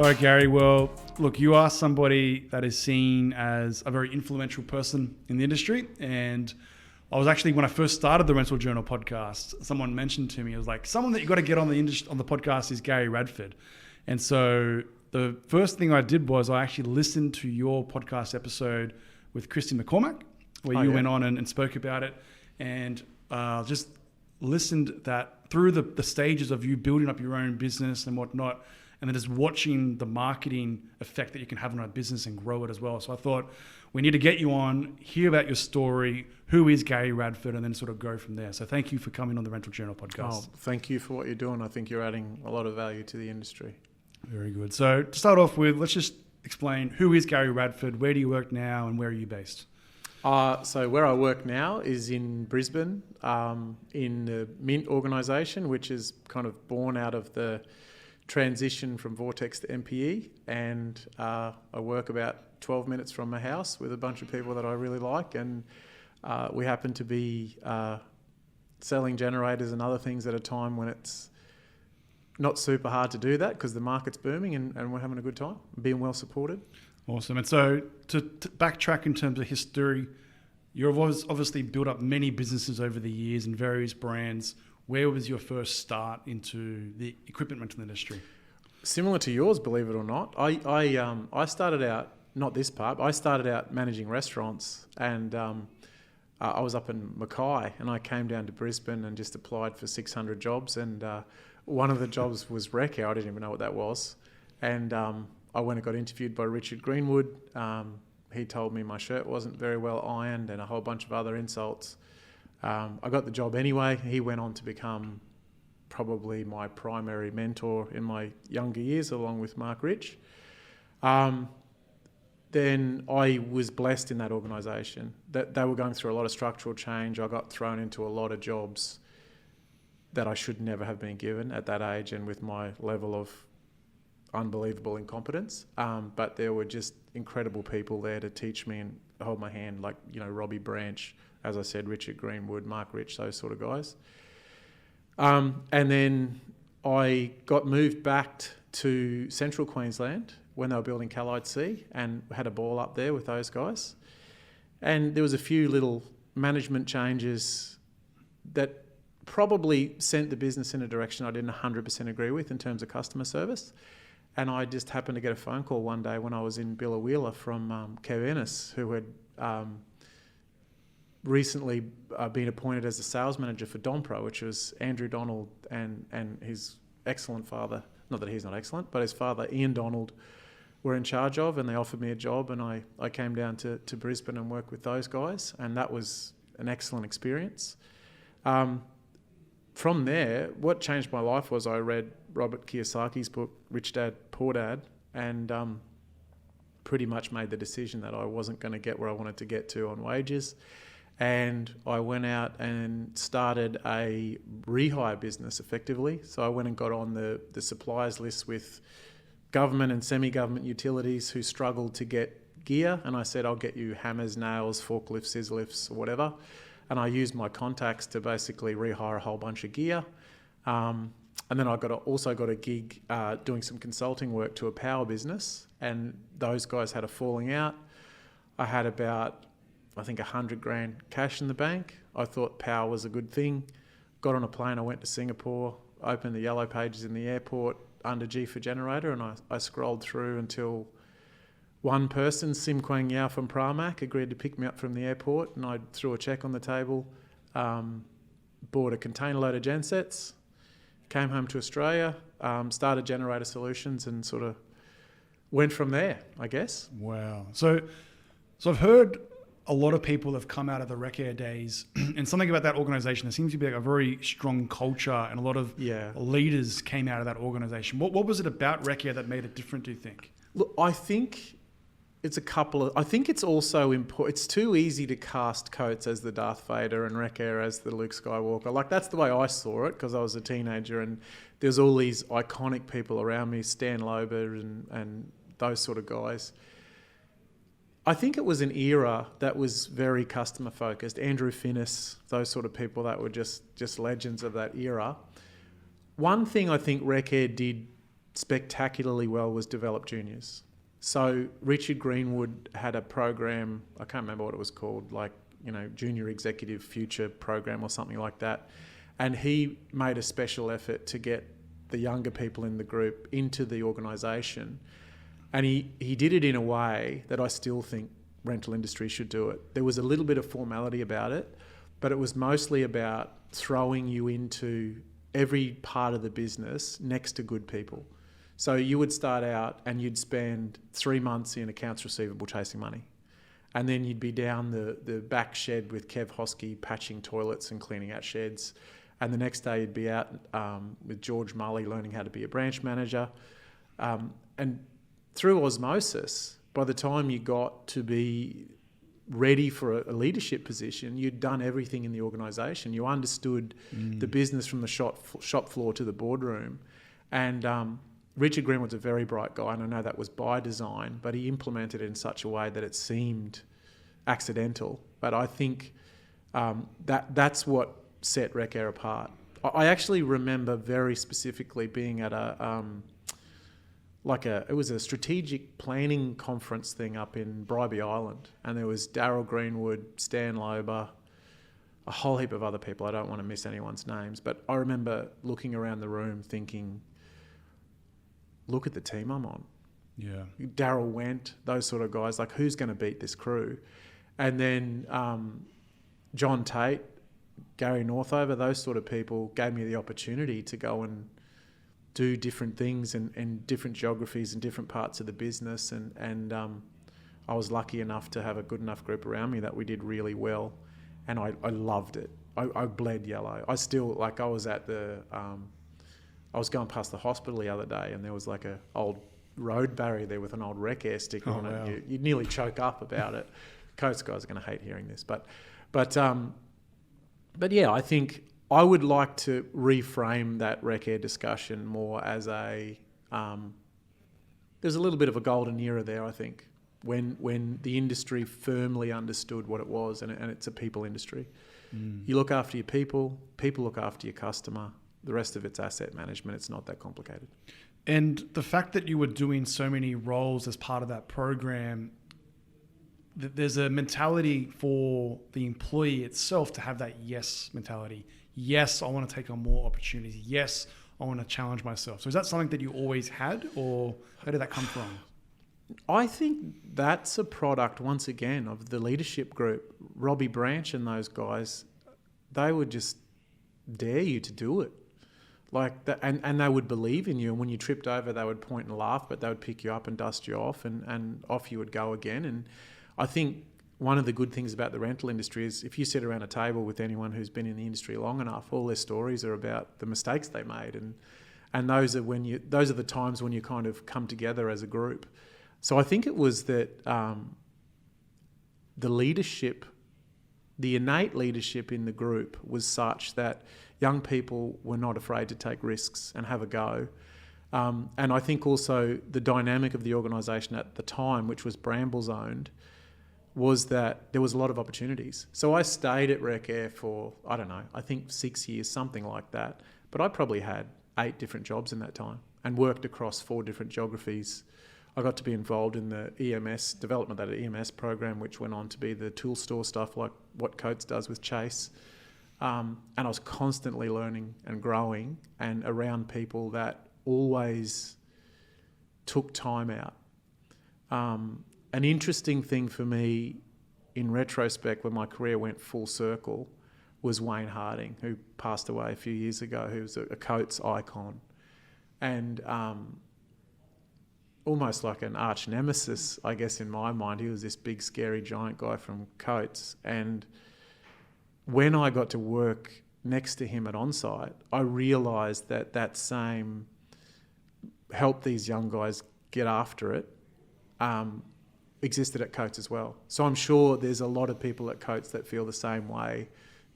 All right, Gary. Well, look, you are somebody that is seen as a very influential person in the industry. And I was actually, when I first started the Rental Journal podcast, someone mentioned to me, it was like, someone that you got to get on the podcast is Gary Radford. And so the first thing I did was I actually listened to your podcast episode with Christy McCormack, where you went on and spoke about it, and just listened that through the stages of you building up your own business and whatnot, and then just watching the marketing effect that you can have on a business and grow it as well. So I thought we need to get you on, hear about your story, who is Gary Radford, and then sort of go from there. So thank you for coming on the Rental Journal podcast. Oh, thank you for what you're doing. I think you're adding a lot of value to the industry. Very good. So to start off with, let's just explain, who is Gary Radford, where do you work now, and where are you based? So where I work now is in Brisbane, in the Mynt organisation, which is kind of born out of the transition from Vortex to MPE, and I work about 12 minutes from my house with a bunch of people that I really like, and we happen to be selling generators and other things at a time when it's not super hard to do that because the market's booming and we're having a good time, being well supported. Awesome. And so to backtrack in terms of history, you've obviously built up many businesses over the years and various brands. Where was your first start into the equipment rental industry? Similar to yours, believe it or not. I started out, not this part, but I started out managing restaurants, and I was up in Mackay, and I came down to Brisbane and just applied for 600 jobs, and one of the jobs was Wreckair. I didn't even know what that was. And I went and got interviewed by Richard Greenwood. He told me my shirt wasn't very well ironed and a whole bunch of other insults. I got the job anyway. He went on to become probably my primary mentor in my younger years, along with Mark Rich. Then I was blessed in that organisation. That they were going through a lot of structural change. I got thrown into a lot of jobs that I should never have been given at that age and with my level of unbelievable incompetence. But there were just incredible people there to teach me and hold my hand, like, Robbie Branch, as I said, Richard Greenwood, Mark Rich, those sort of guys. And then I got moved back to Central Queensland when they were building Callide C and had a ball up there with those guys. And there was a few little management changes that probably sent the business in a direction I didn't 100% agree with in terms of customer service. And I just happened to get a phone call one day when I was in Billawheeler from Kev Ennis, who had recently been appointed as the sales manager for Donpra, which was Andrew Donald and his excellent father, not that he's not excellent, but his father, Ian Donald, were in charge of, and they offered me a job, and I came down to Brisbane and worked with those guys, and that was an excellent experience. From there, what changed my life was I read Robert Kiyosaki's book, Rich Dad, Poor Dad, and pretty much made the decision that I wasn't going to get where I wanted to get to on wages. And I went out and started a Rehire business effectively. So I went and got on the suppliers list with government and semi-government utilities who struggled to get gear. And I said, I'll get you hammers, nails, forklifts, scissor lifts, or whatever. And I used my contacts to basically rehire a whole bunch of gear. And then I also got a gig doing some consulting work to a power business. And those guys had a falling out. I had about, I think, $100,000 cash in the bank. I thought power was a good thing. Got on a plane, I went to Singapore, opened the yellow pages in the airport under G for generator, and I scrolled through until one person, Sim Kwang Yao from PremiAir, agreed to pick me up from the airport, and I threw a check on the table, bought a container load of gensets, came home to Australia, started Generator Solutions, and sort of went from there, I guess. Wow. So I've heard a lot of people have come out of the Wreckair days, and something about that organisation, there seems to be like a very strong culture, and a lot of leaders came out of that organisation. What was it about Wreckair that made it different, do you think? Look, I think I think it's also important. It's too easy to cast Coates as the Darth Vader and Wreckair as the Luke Skywalker. Like, that's the way I saw it because I was a teenager, and there's all these iconic people around me, Stan Lober and those sort of guys. I think it was an era that was very customer focused. Andrew Finnis, those sort of people that were just legends of that era. One thing I think Wreckair did spectacularly well was develop juniors. So Richard Greenwood had a program, I can't remember what it was called, like, Junior Executive Future Program or something like that. And he made a special effort to get the younger people in the group into the organisation. And he did it in a way that I still think rental industry should do it. There was a little bit of formality about it, but it was mostly about throwing you into every part of the business next to good people. So you would start out and you'd spend 3 months in accounts receivable chasing money. And then you'd be down the back shed with Kev Hosky patching toilets and cleaning out sheds. And the next day you'd be out with George Mully learning how to be a branch manager. And through osmosis, by the time you got to be ready for a leadership position, you'd done everything in the organisation. You understood the business from the shop floor to the boardroom. And Richard Greenwood's a very bright guy, and I know that was by design, but he implemented it in such a way that it seemed accidental. But I think that's what set Wreckair apart. I actually remember very specifically being at it was a strategic planning conference thing up in Bribie Island, and there was Darryl Greenwood, Stan Lober, a whole heap of other people. I don't want to miss anyone's names, but I remember looking around the room thinking, look at the team I'm on. Yeah. Darryl Went, those sort of guys, like, who's going to beat this crew? And then John Tate, Gary Northover, those sort of people gave me the opportunity to go and do different things in different geographies and different parts of the business. And I was lucky enough to have a good enough group around me that we did really well. And I loved it. I bled yellow. I still, like, I was at the... I was going past the hospital the other day and there was like a old road barrier there with an old Wreckair sticker on wow. it. You'd nearly choke up about it. Coast guys are going to hate hearing this. But yeah, I think I would like to reframe that Wreckair discussion more as there's a little bit of a golden era there, I think, when the industry firmly understood what it was, and it's a people industry. You look after your people look after your customer. The rest of it's asset management. It's not that complicated. And the fact that you were doing so many roles as part of that program, there's a mentality for the employee itself to have that yes mentality. Yes, I want to take on more opportunities. Yes, I want to challenge myself. So is that something that you always had, or where did that come from? I think that's a product, once again, of the leadership group. Robbie Branch and those guys, they would just dare you to do it. Like that, and they would believe in you. And when you tripped over, they would point and laugh, but they would pick you up and dust you off, and off you would go again. And I think one of the good things about the rental industry is if you sit around a table with anyone who's been in the industry long enough, all their stories are about the mistakes they made, and those are the times when you kind of come together as a group. So I think it was that the leadership, the innate leadership in the group was such that young people were not afraid to take risks and have a go. And I think also the dynamic of the organisation at the time, which was Brambles owned, was that there was a lot of opportunities. So I stayed at Wreckair for, I don't know, I think 6 years, something like that. But I probably had 8 different jobs in that time and worked across 4 different geographies. I got to be involved in the EMS, development of that EMS program, which went on to be the tool store stuff like what Coates does with Chase. And I was constantly learning and growing and around people that always took time out. An interesting thing for me in retrospect when my career went full circle was Wayne Harding, who passed away a few years ago, who was a Coates icon. And almost like an arch nemesis, I guess, in my mind. He was this big, scary, giant guy from Coates. And when I got to work next to him at Onsite, I realised that same help these young guys get after it existed at Coates as well. So I'm sure there's a lot of people at Coates that feel the same way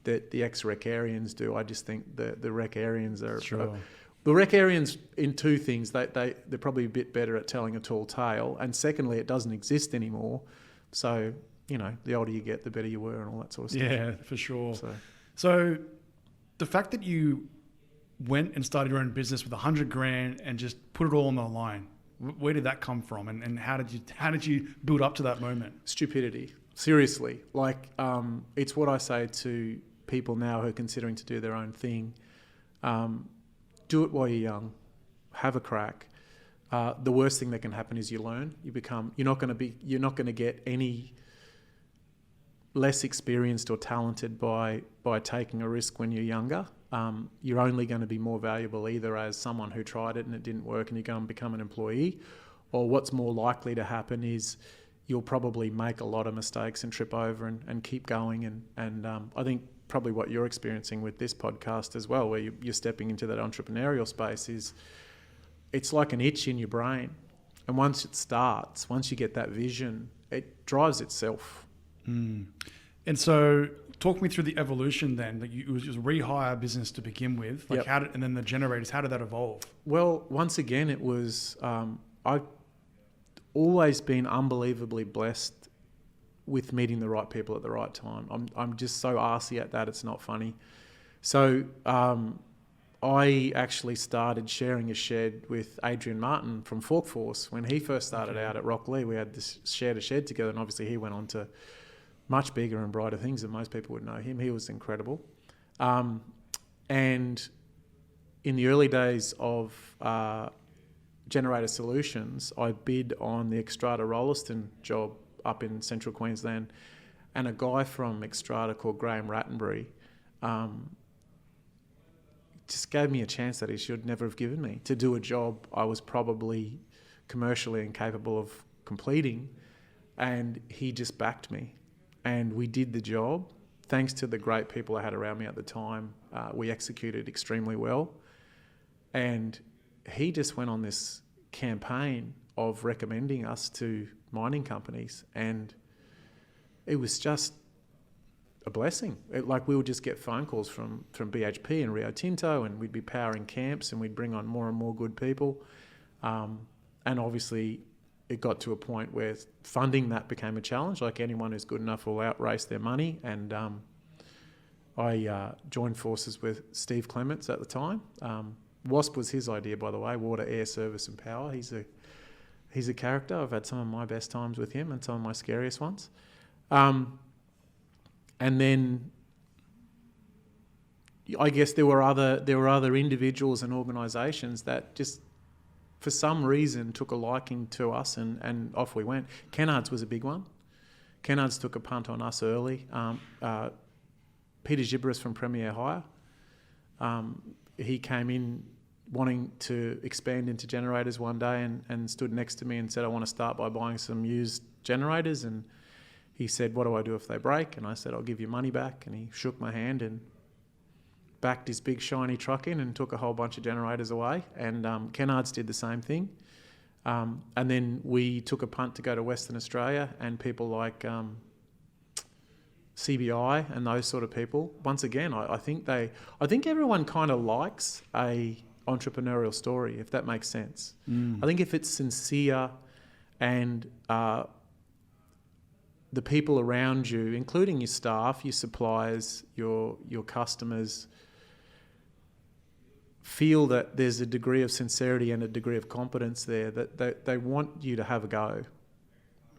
that the ex-Wreckarians do. I just think the Wreckarians are... Sure. The Wreckarians, in 2 things, they're probably a bit better at telling a tall tale, and secondly, it doesn't exist anymore. So, the older you get, the better you were and all that sort of stuff. Yeah, for sure. So the fact that you went and started your own business with $100,000 and just put it all on the line? Where did that come from, and how did you build up to that moment? Stupidity. Seriously, it's what I say to people now who are considering to do their own thing. Do it while you're young. Have a crack. The worst thing that can happen is you learn. You're not going to get any less experienced or talented by taking a risk when you're younger. You're only going to be more valuable either as someone who tried it and it didn't work and you go and become an employee, or what's more likely to happen is you'll probably make a lot of mistakes and trip over and keep going. And I think probably what you're experiencing with this podcast as well, where you're stepping into that entrepreneurial space, is it's like an itch in your brain. And once you get that vision, it drives itself. Mm. And so talk me through the evolution then. It was just a Rehire business to begin with. Yep. And then the generators, how did that evolve? Well, once again, it was, I've always been unbelievably blessed with meeting the right people at the right time. I'm just so arsey at that, it's not funny. So I actually started sharing a shed with Adrian Martin from Forkforce when he first started out at Rocklea. We had this shared a shed together, and obviously he went on to much bigger and brighter things than most people would know him. He was incredible. And in the early days of Generator Solutions, I bid on the Xstrata Rollaston job up in central Queensland, and a guy from Xstrata called Graham Rattenbury just gave me a chance that he should never have given me, to do a job I was probably commercially incapable of completing, and he just backed me. And we did the job. Thanks to the great people I had around me at the time, we executed extremely well. And he just went on this campaign of recommending us to mining companies, and it was just a blessing. We would just get phone calls from BHP and Rio Tinto, and we'd be powering camps, and we'd bring on more and more good people. And obviously it got to a point where funding that became a challenge. Like anyone who's good enough will outrace their money. And I joined forces with Steve Clements at the time. WASP was his idea, by the way, water, air, service and power. He's a character. I've had some of my best times with him and some of my scariest ones. And then I guess there were other individuals and organisations that just for some reason took a liking to us, and off we went. Kennards was a big one. Kennards took a punt on us early. Peter Gibberis from PremiAir Hire, he came in wanting to expand into generators one day and stood next to me and said, I want to start by buying some used generators. And he said, what do I do if they break? And I said, I'll give you money back. And he shook my hand and backed his big shiny truck in and took a whole bunch of generators away. And Kennards did the same thing. And then we took a punt to go to Western Australia, and people like CBI and those sort of people. Once again, I think everyone kind of likes a entrepreneurial story, if that makes sense. I think if it's sincere and the people around you, including your staff, your suppliers, your customers, feel that there's a degree of sincerity and a degree of competence there, that they want you to have a go.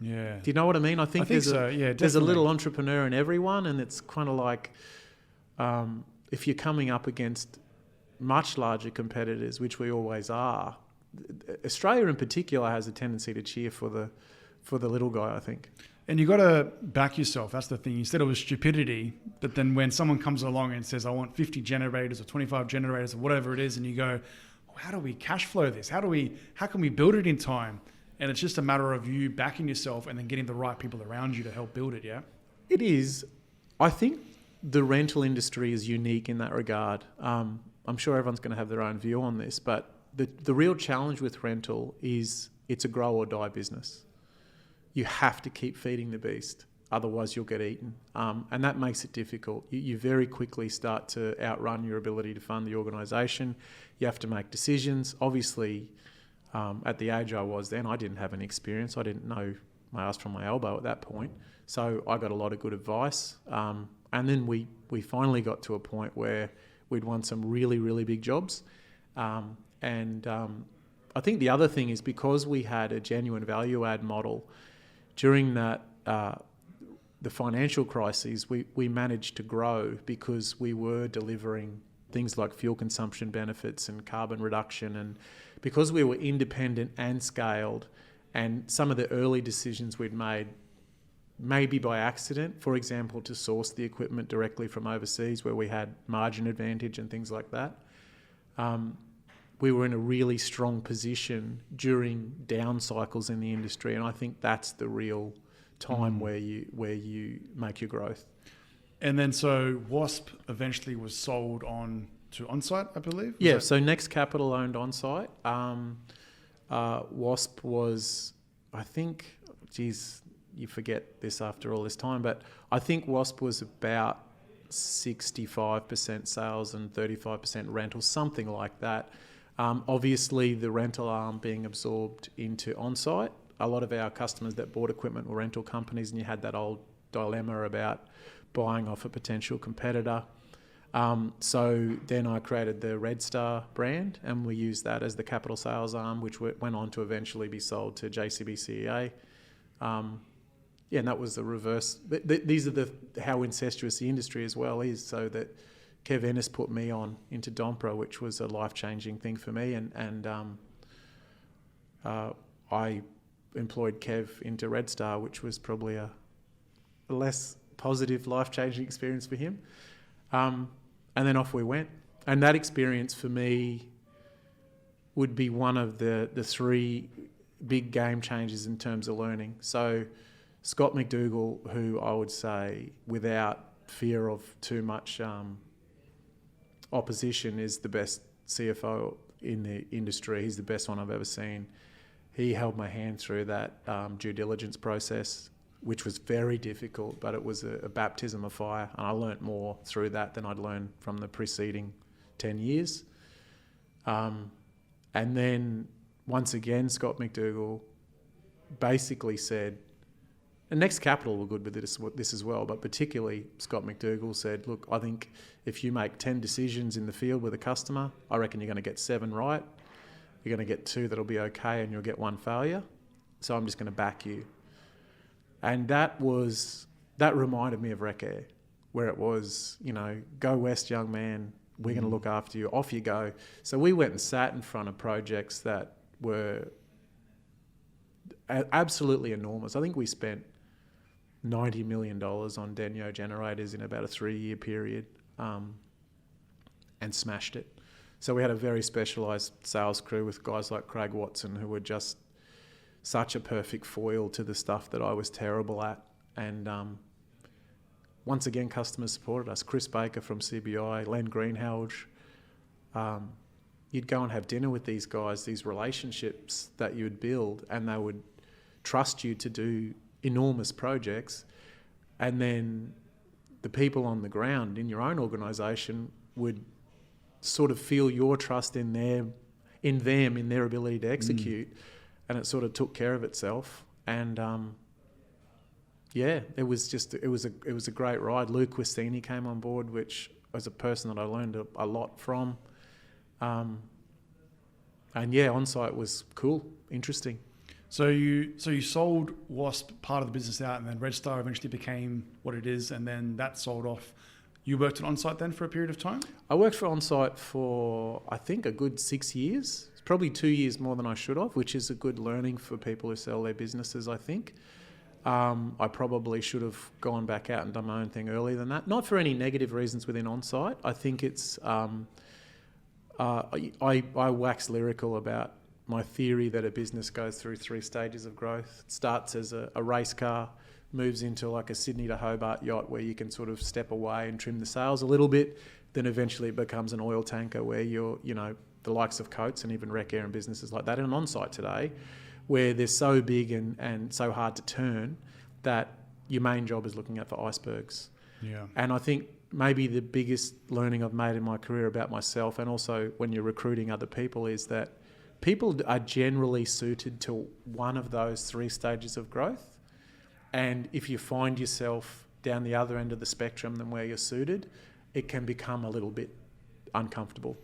Yeah. Do you know what I mean? I think there's so. Yeah, there's a little entrepreneur in everyone, and it's kind of like if you're coming up against much larger competitors, which we always are, Australia in particular has a tendency to cheer for the little guy, I think. And you got to back yourself. That's the thing. You said it was stupidity, but then when someone comes along and says, I want 50 generators or 25 generators or whatever it is, and you go, well, how do we cash flow this? How can we build it in time? And it's just a matter of you backing yourself and then getting the right people around you to help build it, yeah? It is. I think the rental industry is unique in that regard. I'm sure everyone's going to have their own view on this, but the real challenge with rental is it's a grow or die business. You have to keep feeding the beast, otherwise you'll get eaten. And that makes it difficult. You very quickly start to outrun your ability to fund the organisation. You have to make decisions. Obviously, at the age I was then, I didn't have any experience. I didn't know my ass from my elbow at that point. So I got a lot of good advice. And then we finally got to a point where we'd won some really, really big jobs. I think the other thing is because we had a genuine value add model during that the financial crises, we managed to grow because we were delivering things like fuel consumption benefits and carbon reduction, and because we were independent and scaled, and some of the early decisions we'd made, maybe by accident, for example, to source the equipment directly from overseas where we had margin advantage and things like that, we were in a really strong position during down cycles in the industry, and I think that's the real time where you make your growth. And then so WASP eventually was sold on to Onsite, I believe? So Next Capital owned Onsite. WASP was, I think, you forget this after all this time, but I think WASP was about 65% sales and 35% rental, something like that. Obviously, the rental arm being absorbed into Onsite. A lot of our customers that bought equipment were rental companies, and you had that old dilemma about buying off a potential competitor. So then I created the Red Star brand, and we used that as the capital sales arm, which went on to eventually be sold to JCB CEA. And that was the reverse. These are how incestuous the industry as well is, so that Kev Ennis put me on into Donpra, which was a life-changing thing for me, and I employed Kev into Red Star, which was probably a less positive, life-changing experience for him. And then off we went. And that experience for me would be one of the three big game changers in terms of learning. So Scott McDougall, who I would say, without fear of too much opposition, is the best CFO in the industry. He's the best one I've ever seen. He held my hand through that due diligence process, which was very difficult, but it was a baptism of fire. And I learnt more through that than I'd learned from the preceding 10 years. And then, once again, Scott McDougall basically said, and Next Capital were good with this as well, but particularly Scott McDougall said, look, I think if you make 10 decisions in the field with a customer, I reckon you're going to get 7 right. You're going to get 2 that'll be okay, and you'll get 1 failure. So I'm just going to back you. And that reminded me of Wreckair, where it was, go west, young man. We're going to look after you. Off you go. So we went and sat in front of projects that were absolutely enormous. I think we spent $90 million on Denyo generators in about a 3-year period, and smashed it. So we had a very specialised sales crew with guys like Craig Watson, who were just such a perfect foil to the stuff that I was terrible at. And once again, customers supported us. Chris Baker from CBI, Len Greenhalgh. You'd go and have dinner with these guys, these relationships that you would build, and they would trust you to do enormous projects. And then the people on the ground in your own organisation would sort of feel your trust in them, in their ability to execute. And it sort of took care of itself. And it was a great ride. Lou Quistini came on board, which was a person that I learned a lot from. Onsite was cool, interesting. So you sold WASP part of the business out, and then Red Star eventually became what it is, and then that sold off. You worked at Onsite then for a period of time? I worked for Onsite for, I think, a good 6 years. It's probably 2 years more than I should have, which is a good learning for people who sell their businesses, I think. I probably should have gone back out and done my own thing earlier than that. Not for any negative reasons within Onsite. I think it's... I wax lyrical about my theory that a business goes through 3 stages of growth. It starts as a race car, moves into like a Sydney to Hobart yacht where you can sort of step away and trim the sails a little bit. Then eventually it becomes an oil tanker where you're, the likes of Coates and even Wreckair and businesses like that. And Onsite today, where they're so big and so hard to turn that your main job is looking out for icebergs. Yeah. And I think maybe the biggest learning I've made in my career about myself, and also when you're recruiting other people, is that people are generally suited to one of those 3 stages of growth. And if you find yourself down the other end of the spectrum than where you're suited, it can become a little bit uncomfortable.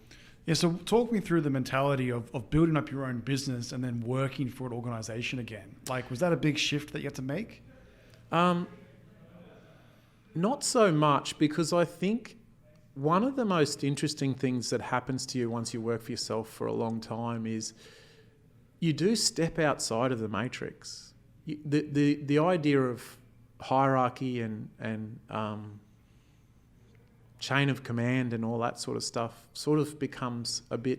Yeah, so talk me through the mentality of building up your own business and then working for an organization again. Like, was that a big shift that you had to make? Not so much, because I think one of the most interesting things that happens to you once you work for yourself for a long time is you do step outside of the matrix. The idea of hierarchy and chain of command and all that sort of stuff sort of becomes a bit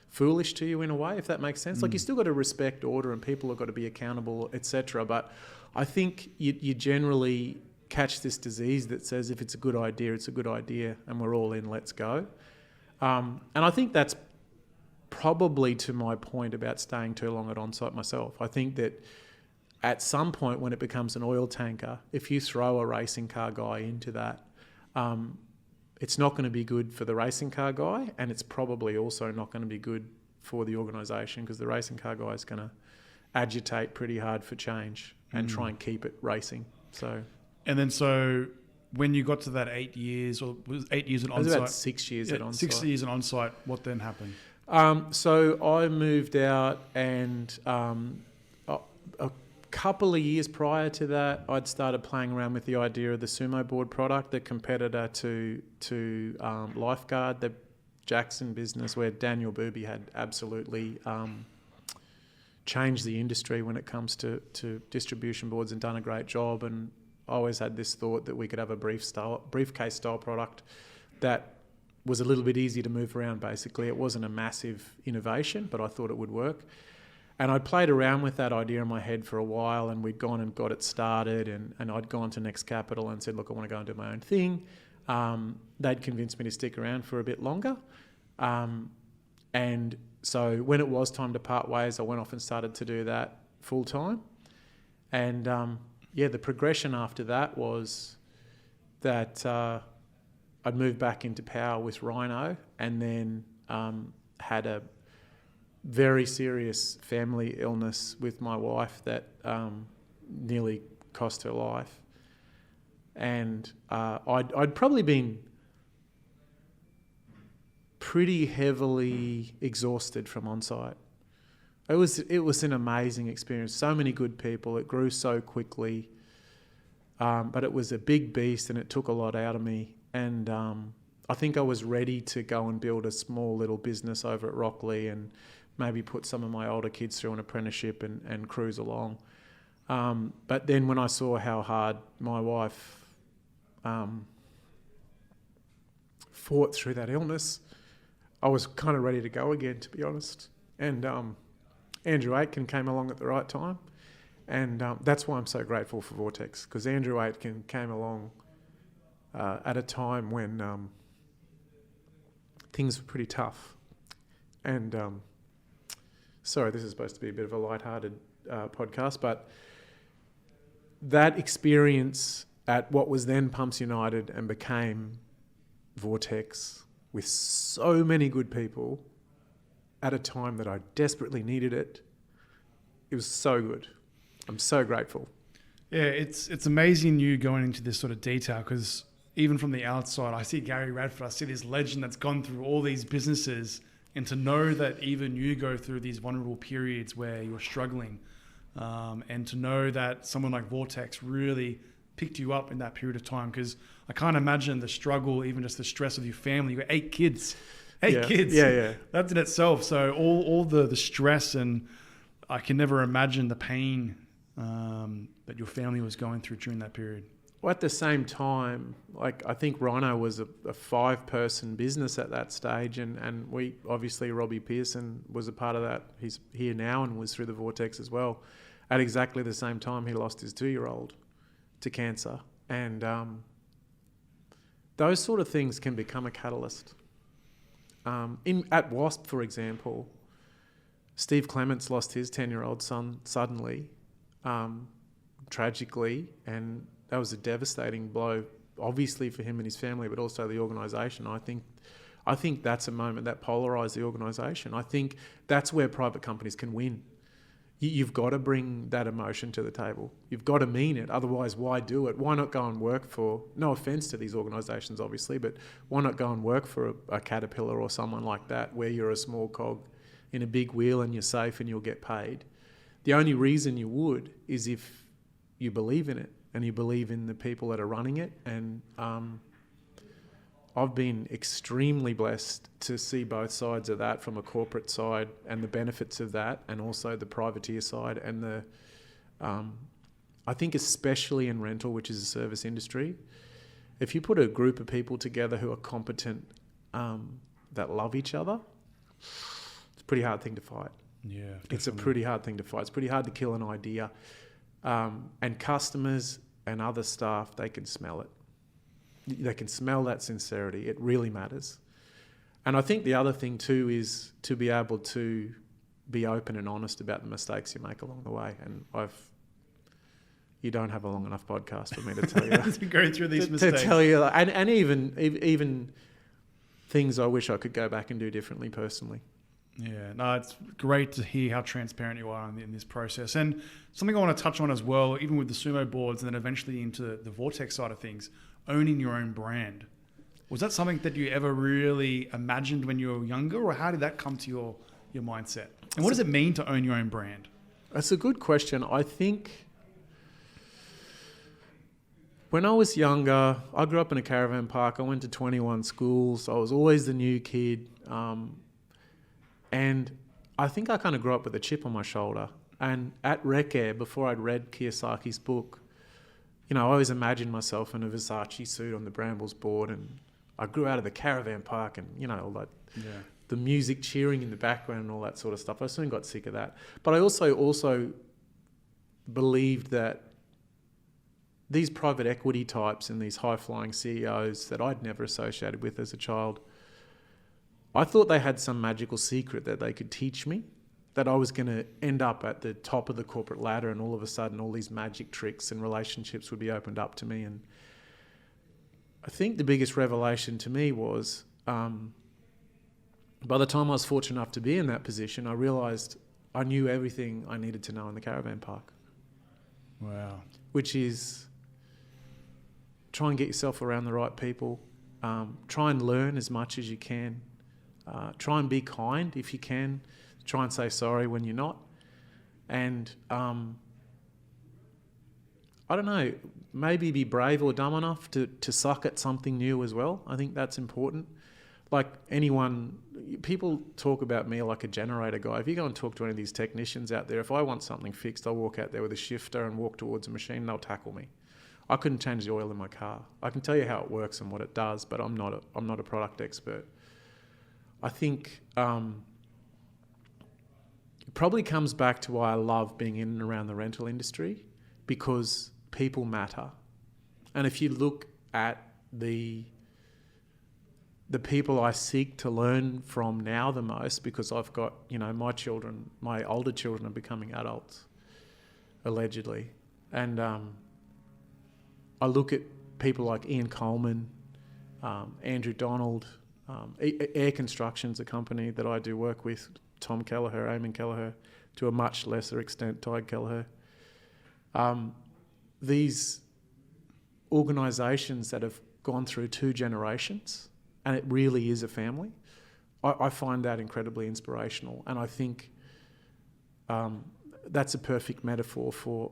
foolish to you in a way, if that makes sense. Like, you still got to respect order and people have got to be accountable, etc. But I think you generally catch this disease that says if it's a good idea, it's a good idea, and we're all in, let's go. And I think that's probably to my point about staying too long at Onsite myself. I think that at some point when it becomes an oil tanker, if you throw a racing car guy into that, it's not going to be good for the racing car guy, and it's probably also not going to be good for the organisation, because the racing car guy is going to agitate pretty hard for change and try and keep it racing. So when you got to that 8 years, or was 8 years at Onsite? It was about 6 years at Onsite. 6 years at Onsite, what then happened? So I moved out, and a couple of years prior to that, I'd started playing around with the idea of the sumo board product, the competitor to Lifeguard, the Jackson business, where Daniel Booby had absolutely changed the industry when it comes to distribution boards and done a great job. And I always had this thought that we could have a briefcase style product that was a little bit easier to move around, basically. It wasn't a massive innovation, but I thought it would work. And I'd played around with that idea in my head for a while, and we'd gone and got it started, and I'd gone to Next Capital and said, look, I want to go and do my own thing. They'd convinced me to stick around for a bit longer. And so when it was time to part ways, I went off and started to do that full time. And the progression after that was that I'd moved back into power with Rhino, and then had a very serious family illness with my wife that nearly cost her life. And I'd probably been pretty heavily exhausted from Onsite. It was an amazing experience. So many good people. It grew so quickly. But it was a big beast, and it took a lot out of me. And I think I was ready to go and build a small little business over at Rockley and maybe put some of my older kids through an apprenticeship and cruise along. But then when I saw how hard my wife fought through that illness, I was kind of ready to go again, to be honest. And Andrew Aitken came along at the right time. And that's why I'm so grateful for Vortex, because Andrew Aitken came along at a time when things were pretty tough. And sorry, this is supposed to be a bit of a lighthearted podcast, but that experience at what was then Pumps United and became Vortex, with so many good people at a time that I desperately needed it, it was so good. I'm so grateful. Yeah, it's amazing you going into this sort of detail, because even from the outside, I see Gary Radford, I see this legend that's gone through all these businesses, and to know that even you go through these vulnerable periods where you're struggling, and to know that someone like Vortex really picked you up in that period of time, because I can't imagine the struggle, even just the stress of your family. You've got 8 kids. 8 kids. Yeah. That's in itself. So all the stress, and I can never imagine the pain that your family was going through during that period. Well, at the same time, like, I think Rhino was a 5-person business at that stage, and we obviously, Robbie Pearson was a part of that. He's here now and was through the Vortex as well. At exactly the same time, he lost his 2-year-old to cancer, and those sort of things can become a catalyst. At WASP, for example, Steve Clements lost his 10-year-old son suddenly, tragically, and that was a devastating blow, obviously for him and his family, but also the organisation. I think that's a moment that polarised the organisation. I think that's where private companies can win. you've got to bring that emotion to the table. You've got to mean it. Otherwise, why do it? Why not go and work for, no offence to these organisations, obviously, but why not go and work for a Caterpillar or someone like that, where you're a small cog in a big wheel and you're safe and you'll get paid? The only reason you would is if you believe in it and you believe in the people that are running it. And I've been extremely blessed to see both sides of that, from a corporate side and the benefits of that, and also the privateer side. And I think especially in rental, which is a service industry, if you put a group of people together who are competent, that love each other, it's a pretty hard thing to fight. Yeah, definitely. It's a pretty hard thing to fight. It's pretty hard to kill an idea. And customers and other staff, they can smell it. They can smell that sincerity. It really matters. And I think the other thing too is to be able to be open and honest about the mistakes you make along the way. And you don't have a long enough podcast for me to tell you to go through these mistakes. To tell you, and even things I wish I could go back and do differently personally. Yeah, no, it's great to hear how transparent you are in this process. And something I want to touch on as well, even with the sumo boards and then eventually into the Vortex side of things, owning your own brand. Was that something that you ever really imagined when you were younger, or how did that come to your mindset? And what does it mean to own your own brand? That's a good question. I think when I was younger, I grew up in a caravan park. I went to 21 schools. I was always the new kid. And I think I kind of grew up with a chip on my shoulder. And at Wreckair, before I'd read Kiyosaki's book, I always imagined myself in a Versace suit on the Brambles board, and I grew out of the caravan park and, all that, the music cheering in the background and all that sort of stuff. I soon got sick of that. But I also believed that these private equity types and these high-flying CEOs that I'd never associated with as a child, I thought they had some magical secret that they could teach me, that I was going to end up at the top of the corporate ladder, and all of a sudden all these magic tricks and relationships would be opened up to me. And I think the biggest revelation to me was by the time I was fortunate enough to be in that position, I realised I knew everything I needed to know in the caravan park. Wow. Which is try and get yourself around the right people, try and learn as much as you can, try and be kind if you can, try and say sorry when you're not. And I don't know, maybe be brave or dumb enough to suck at something new as well. I think that's important. Like people talk about me like a generator guy. If you go and talk to any of these technicians out there, if I want something fixed, I'll walk out there with a shifter and walk towards a machine and they'll tackle me. I couldn't change the oil in my car. I can tell you how it works and what it does, but I'm not a product expert. I think it probably comes back to why I love being in and around the rental industry, because people matter. And if you look at the people I seek to learn from now the most, because I've got, my older children are becoming adults, allegedly. And I look at people like Ian Coleman, Andrew Donald, Air Construction's a company that I do work with, Tom Kelleher, Eamon Kelleher, to a much lesser extent, Tyg Kelleher. These organisations that have gone through 2 generations, and it really is a family, I find that incredibly inspirational. And I think that's a perfect metaphor for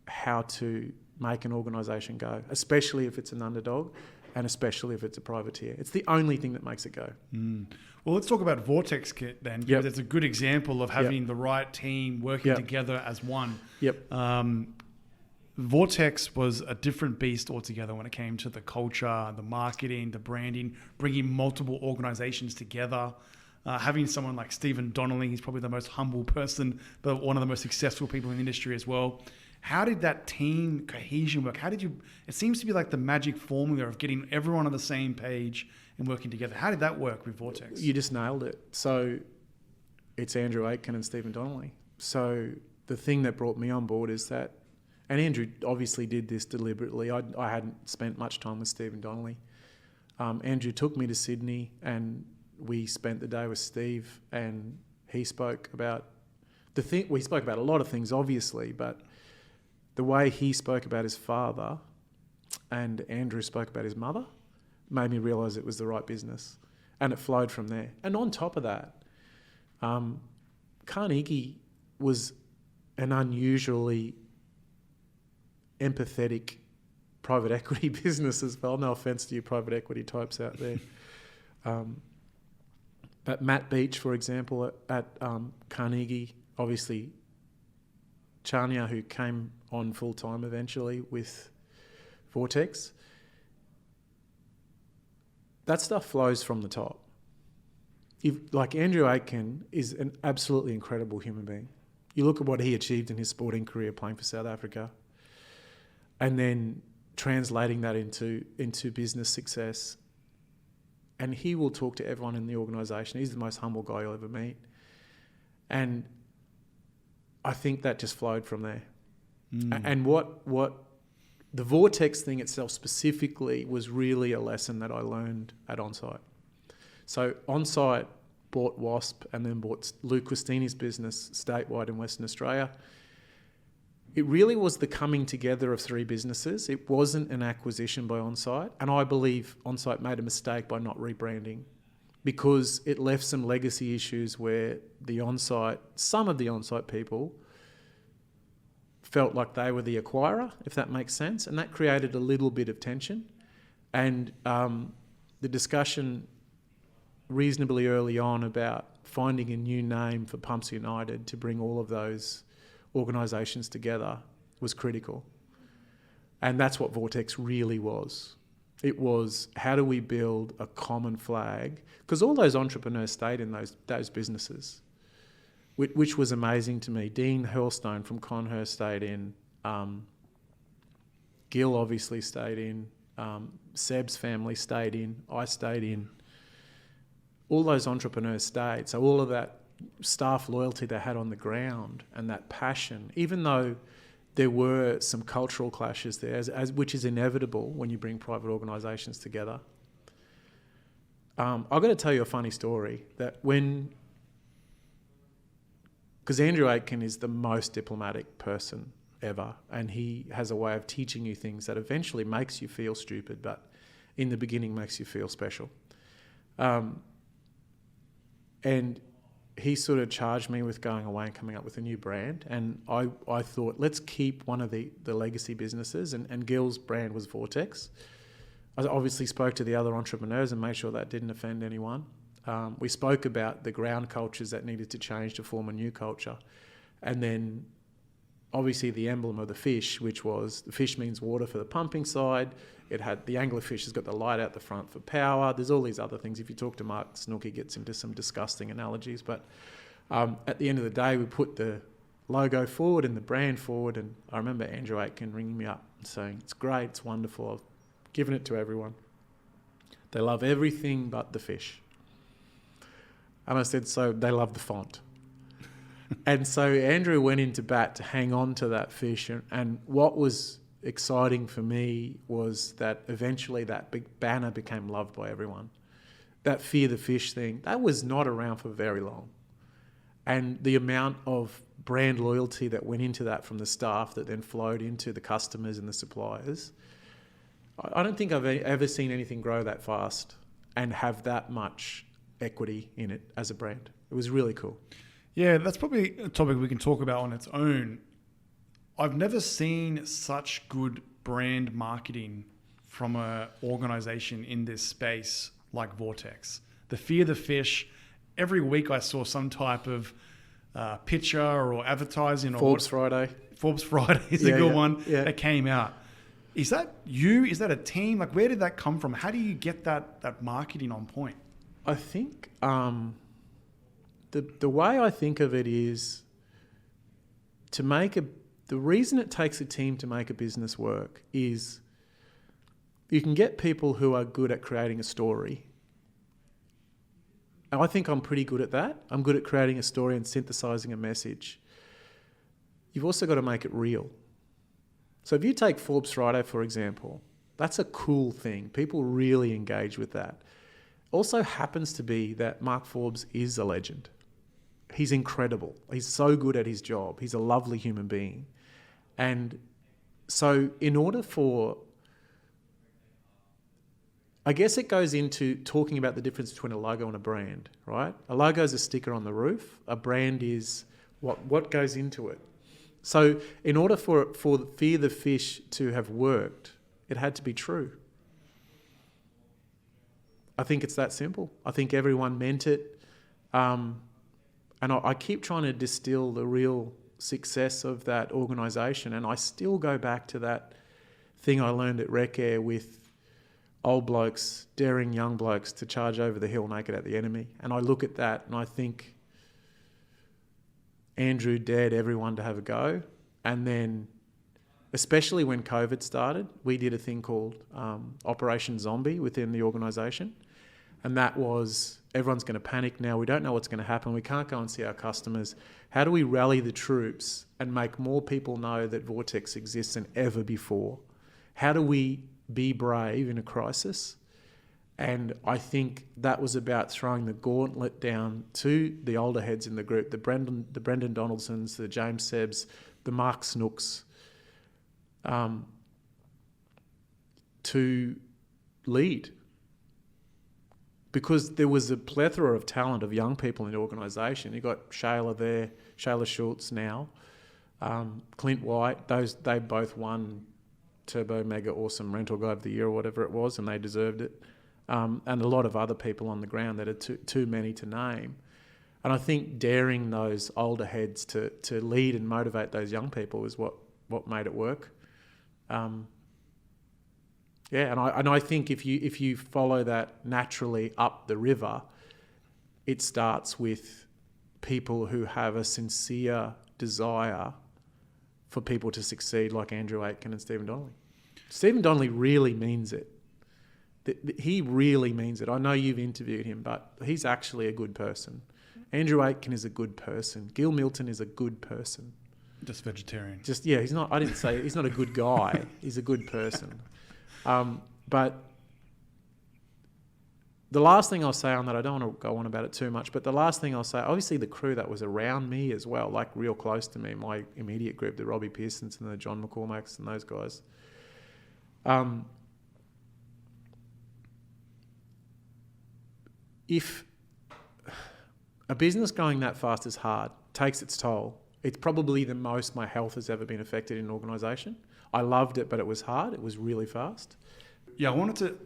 how to make an organisation go, especially if it's an underdog and especially if it's a privateer. It's the only thing that makes it go. Well, let's talk about Vortex Kit then, because it's a good example of having the right team working together as one. Vortex was a different beast altogether when it came to the culture, the marketing, the branding, bringing multiple organizations together. Having someone like Stephen Donnelly, he's probably the most humble person, but one of the most successful people in the industry as well. How did that team cohesion work? It seems to be like the magic formula of getting everyone on the same page and working together. How did that work with Vortex? You just nailed it. So it's Andrew Aitken and Stephen Donnelly. So the thing that brought me on board is that, and Andrew obviously did this deliberately. I hadn't spent much time with Stephen Donnelly. Andrew took me to Sydney and we spent the day with Steve, and he spoke about we spoke about a lot of things, obviously, but the way he spoke about his father and Andrew spoke about his mother made me realise it was the right business. And it flowed from there. And on top of that, Carnegie was an unusually empathetic private equity business as well. No offence to you private equity types out there. But Matt Beach, for example, at Carnegie, obviously Chania, who came on full-time eventually with Vortex, that stuff flows from the top. Like Andrew Aitken is an absolutely incredible human being. You look at what he achieved in his sporting career playing for South Africa and then translating that into business success. And he will talk to everyone in the organisation. He's the most humble guy you'll ever meet. And I think that just flowed from there. And what the Vortex thing itself specifically was really a lesson that I learned at Onsite. So Onsite bought WASP and then bought Lou Quistini's business statewide in Western Australia. It really was the coming together of three businesses. It wasn't an acquisition by Onsite. And I believe Onsite made a mistake by not rebranding because it left some legacy issues where some of the Onsite people felt like they were the acquirer, if that makes sense. And that created a little bit of tension. And the discussion reasonably early on about finding a new name for Pumps United to bring all of those organisations together was critical. And that's what Vortex really was. It was, how do we build a common flag? Because all those entrepreneurs stayed in those businesses, which was amazing to me. Dean Hurlstone from Conhurst stayed in. Gil obviously stayed in. Seb's family stayed in. I stayed in. All those entrepreneurs stayed. So all of that staff loyalty they had on the ground and that passion, even though there were some cultural clashes there, which is inevitable when you bring private organisations together. I've got to tell you a funny story that because Andrew Aitken is the most diplomatic person ever, and he has a way of teaching you things that eventually makes you feel stupid, but in the beginning makes you feel special. And he sort of charged me with going away and coming up with a new brand. And I thought, let's keep one of the legacy businesses. And Gil's brand was Vortex. I obviously spoke to the other entrepreneurs and made sure that didn't offend anyone. We spoke about the ground cultures that needed to change to form a new culture. And then obviously the emblem of the fish, which was the fish means water for the pumping side. It had the anglerfish has got the light out the front for power. There's all these other things. If you talk to Mark Snook, he gets into some disgusting analogies. But at the end of the day, we put the logo forward and the brand forward. And I remember Andrew Aitken ringing me up and saying, it's great, it's wonderful. I've given it to everyone. They love everything but the fish. And I said, so they love the font. And so Andrew went into bat to hang on to that fish. And what was exciting for me was that eventually that big banner became loved by everyone. That fear the fish thing, that was not around for very long. And the amount of brand loyalty that went into that from the staff that then flowed into the customers and the suppliers, I don't think I've ever seen anything grow that fast and have that much equity in it as a brand. It was really cool. Yeah, that's probably a topic we can talk about on its own. I've never seen such good brand marketing from an organisation in this space like Vortex. The fear the fish. Every week I saw some type of picture or advertising. Forbes Friday. Forbes Friday is a good one that came out. Is that you? Is that a team? Like, where did that come from? How do you get that marketing on point? I think the way I think of it is the reason it takes a team to make a business work is you can get people who are good at creating a story. And I think I'm pretty good at that. I'm good at creating a story and synthesizing a message. You've also got to make it real. So if you take Forbes Friday, for example, that's a cool thing. People really engage with that. Also happens to be that Mark Forbes is a legend. He's incredible. He's so good at his job. He's a lovely human being. And so in order for... I guess it goes into talking about the difference between a logo and a brand, right? A logo is a sticker on the roof. A brand is what goes into it. So in order for Fear the Fish to have worked, it had to be true. I think it's that simple. I think everyone meant it. And I keep trying to distill the real success of that organisation. And I still go back to that thing I learned at Wreckair with old blokes daring young blokes to charge over the hill naked at the enemy. And I look at that and I think Andrew dared everyone to have a go. And then, especially when COVID started, we did a thing called Operation Zombie within the organisation. And that was, everyone's going to panic now. We don't know what's going to happen. We can't go and see our customers. How do we rally the troops and make more people know that Vortex exists than ever before? How do we be brave in a crisis? And I think that was about throwing the gauntlet down to the older heads in the group, the Brendan Donaldsons, the James Sebbs, the Mark Snooks, to lead. Because there was a plethora of talent of young people in the organisation. You got Shayla there, Shayla Schultz now, Clint White. They both won Turbo Mega Awesome Rental Guy of the Year or whatever it was, and they deserved it. And a lot of other people on the ground that are too many to name. And I think daring those older heads to lead and motivate those young people is what made it work. And I think if you follow that naturally up the river, it starts with people who have a sincere desire for people to succeed, like Andrew Aitken and Stephen Donnelly. Stephen Donnelly really means it. He really means it. I know you've interviewed him, but he's actually a good person. Andrew Aitken is a good person. Gil Milton is a good person. Just vegetarian. He's not. I didn't say he's not a good guy. He's a good person. But the last thing I'll say on that, I don't want to go on about it too much, but the last thing I'll say, obviously the crew that was around me as well, like real close to me, my immediate group, the Robbie Pearsons and the John McCormacks and those guys. If a business going that fast is hard, takes its toll, it's probably the most my health has ever been affected in an organisation. I loved it, but it was hard. It was really fast. Yeah, I wanted to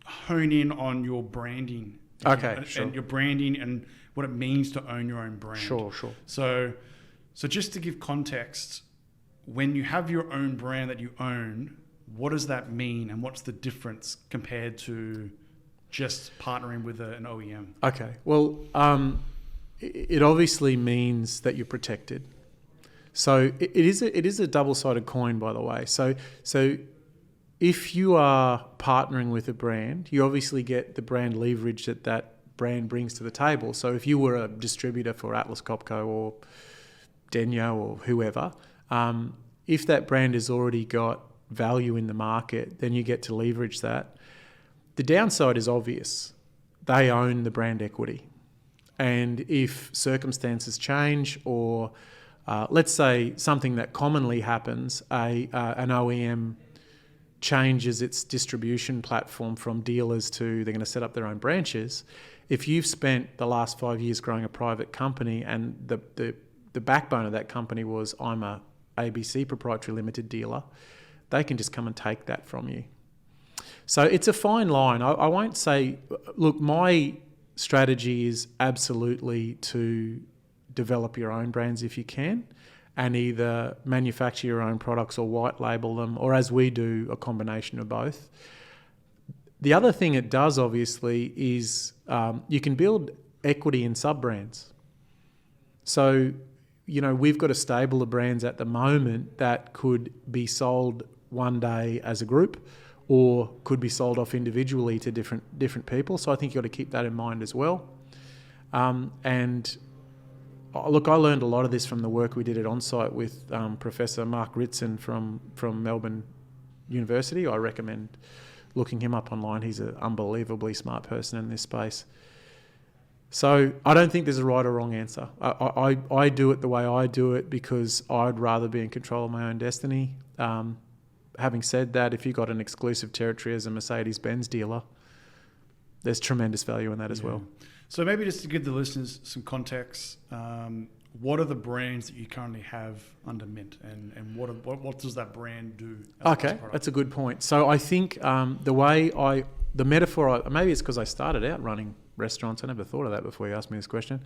hone in on your branding. Okay, sure. And your branding and what it means to own your own brand. Sure. So just to give context, when you have your own brand that you own, what does that mean and what's the difference compared to just partnering with an OEM? Okay, well, it obviously means that you're protected. So it is a double-sided coin, by the way. So if you are partnering with a brand, you obviously get the brand leverage that brand brings to the table. So if you were a distributor for Atlas Copco or Denyo or whoever, if that brand has already got value in the market, then you get to leverage that. The downside is obvious. They own the brand equity. And if circumstances change or let's say something that commonly happens, an OEM changes its distribution platform from dealers to they're going to set up their own branches. If you've spent the last 5 years growing a private company and the backbone of that company was I'm a ABC Proprietary Limited dealer, they can just come and take that from you. So it's a fine line. I won't say, look, my strategy is absolutely to develop your own brands if you can, and either manufacture your own products or white label them, or as we do, a combination of both. The other thing it does, obviously, is you can build equity in sub-brands. So, we've got a stable of brands at the moment that could be sold one day as a group or could be sold off individually to different people. So I think you've got to keep that in mind as well. Look, I learned a lot of this from the work we did at Onsite with Professor Mark Ritson from Melbourne University. I recommend looking him up online. He's an unbelievably smart person in this space. So I don't think there's a right or wrong answer. I do it the way I do it because I'd rather be in control of my own destiny. Having said that, if you've got an exclusive territory as a Mercedes-Benz dealer, there's tremendous value in that as well. So maybe just to give the listeners some context, what are the brands that you currently have under Mynt, and what does that brand do? Okay, that's a good point. So I think the metaphor, maybe it's because I started out running restaurants. I never thought of that before you asked me this question.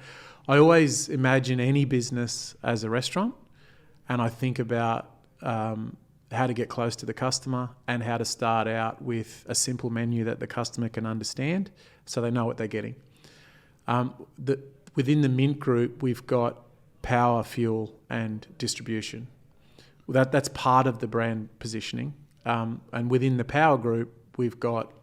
I always imagine any business as a restaurant, and I think about how to get close to the customer and how to start out with a simple menu that the customer can understand so they know what they're getting. Within the Mynt group, we've got power, fuel and distribution. That's part of the brand positioning. And within the power group, we've got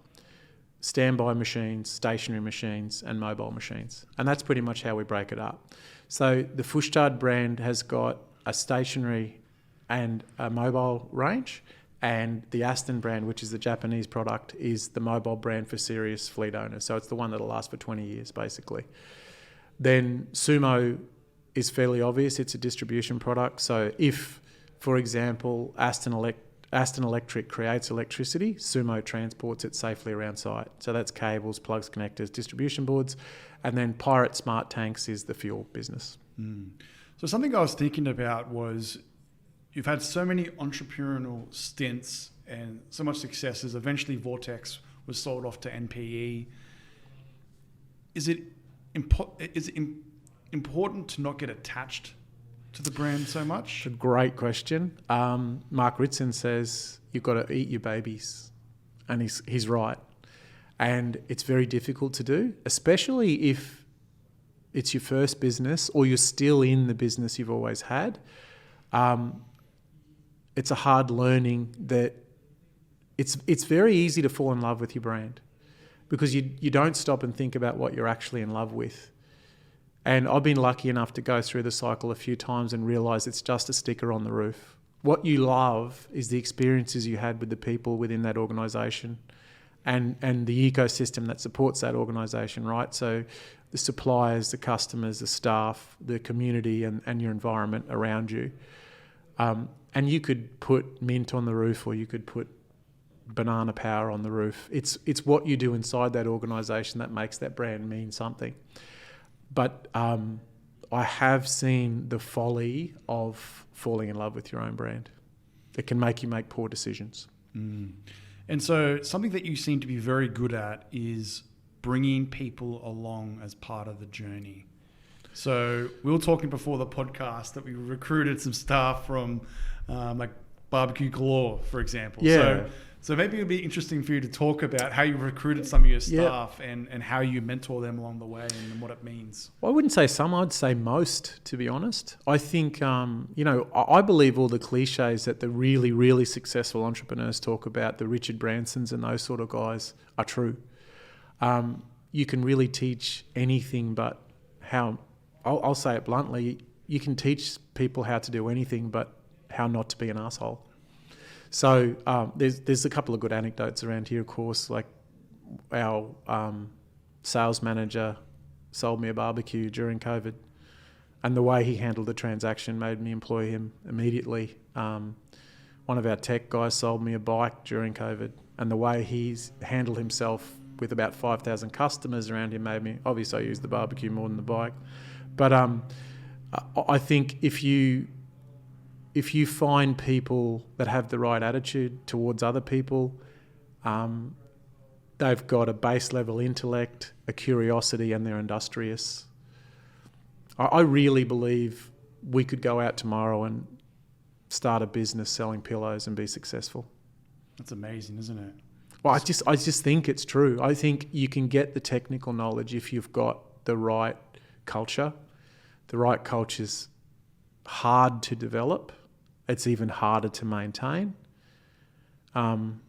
standby machines, stationary machines and mobile machines. And that's pretty much how we break it up. So the Fushstad brand has got a stationary and a mobile range, and the Aston brand, which is the Japanese product, is the mobile brand for serious fleet owners. So it's the one that'll last for 20 years, basically. Then Sumo is fairly obvious. It's a distribution product. So if, for example, Aston Electric creates electricity, Sumo transports it safely around site. So that's cables, plugs, connectors, distribution boards. And then Pirate Smart Tanks is the fuel business. So something I was thinking about was, you've had so many entrepreneurial stints and so much successes. Eventually, Vortex was sold off to NPE. Is it important to not get attached to the brand so much? It's a great question. Mark Ritson says you've got to eat your babies, and he's right. And it's very difficult to do, especially if it's your first business or you're still in the business you've always had. It's a hard learning that it's very easy to fall in love with your brand because you don't stop and think about what you're actually in love with. And I've been lucky enough to go through the cycle a few times and realise it's just a sticker on the roof. What you love is the experiences you had with the people within that organisation and the ecosystem that supports that organisation, right? So the suppliers, the customers, the staff, the community and your environment around you. And you could put Mynt on the roof or you could put Banana Power on the roof. It's what you do inside that organisation that makes that brand mean something. But I have seen the folly of falling in love with your own brand. It can make you make poor decisions. And so something that you seem to be very good at is bringing people along as part of the journey. So we were talking before the podcast that we recruited some staff from like Barbecue Galore, for example. Yeah. So maybe it would be interesting for you to talk about how you recruited some of your staff and how you mentor them along the way and what it means. Well, I wouldn't say some, I'd say most, to be honest. I think, I believe all the cliches that the really, really successful entrepreneurs talk about, the Richard Bransons and those sort of guys, are true. You can really teach anything but how, I'll say it bluntly, you can teach people how to do anything but how not to be an asshole. So there's a couple of good anecdotes around here, of course, like our sales manager sold me a barbecue during COVID, and the way he handled the transaction made me employ him immediately. One of our tech guys sold me a bike during COVID, and the way he's handled himself with about 5,000 customers around him made me, obviously I use the barbecue more than the bike. But I think if you find people that have the right attitude towards other people, they've got a base level intellect, a curiosity, and they're industrious. I really believe we could go out tomorrow and start a business selling pillows and be successful. That's amazing, isn't it? Well, I just think it's true. I think you can get the technical knowledge if you've got the right culture. The right culture's hard to develop. It's even harder to maintain. And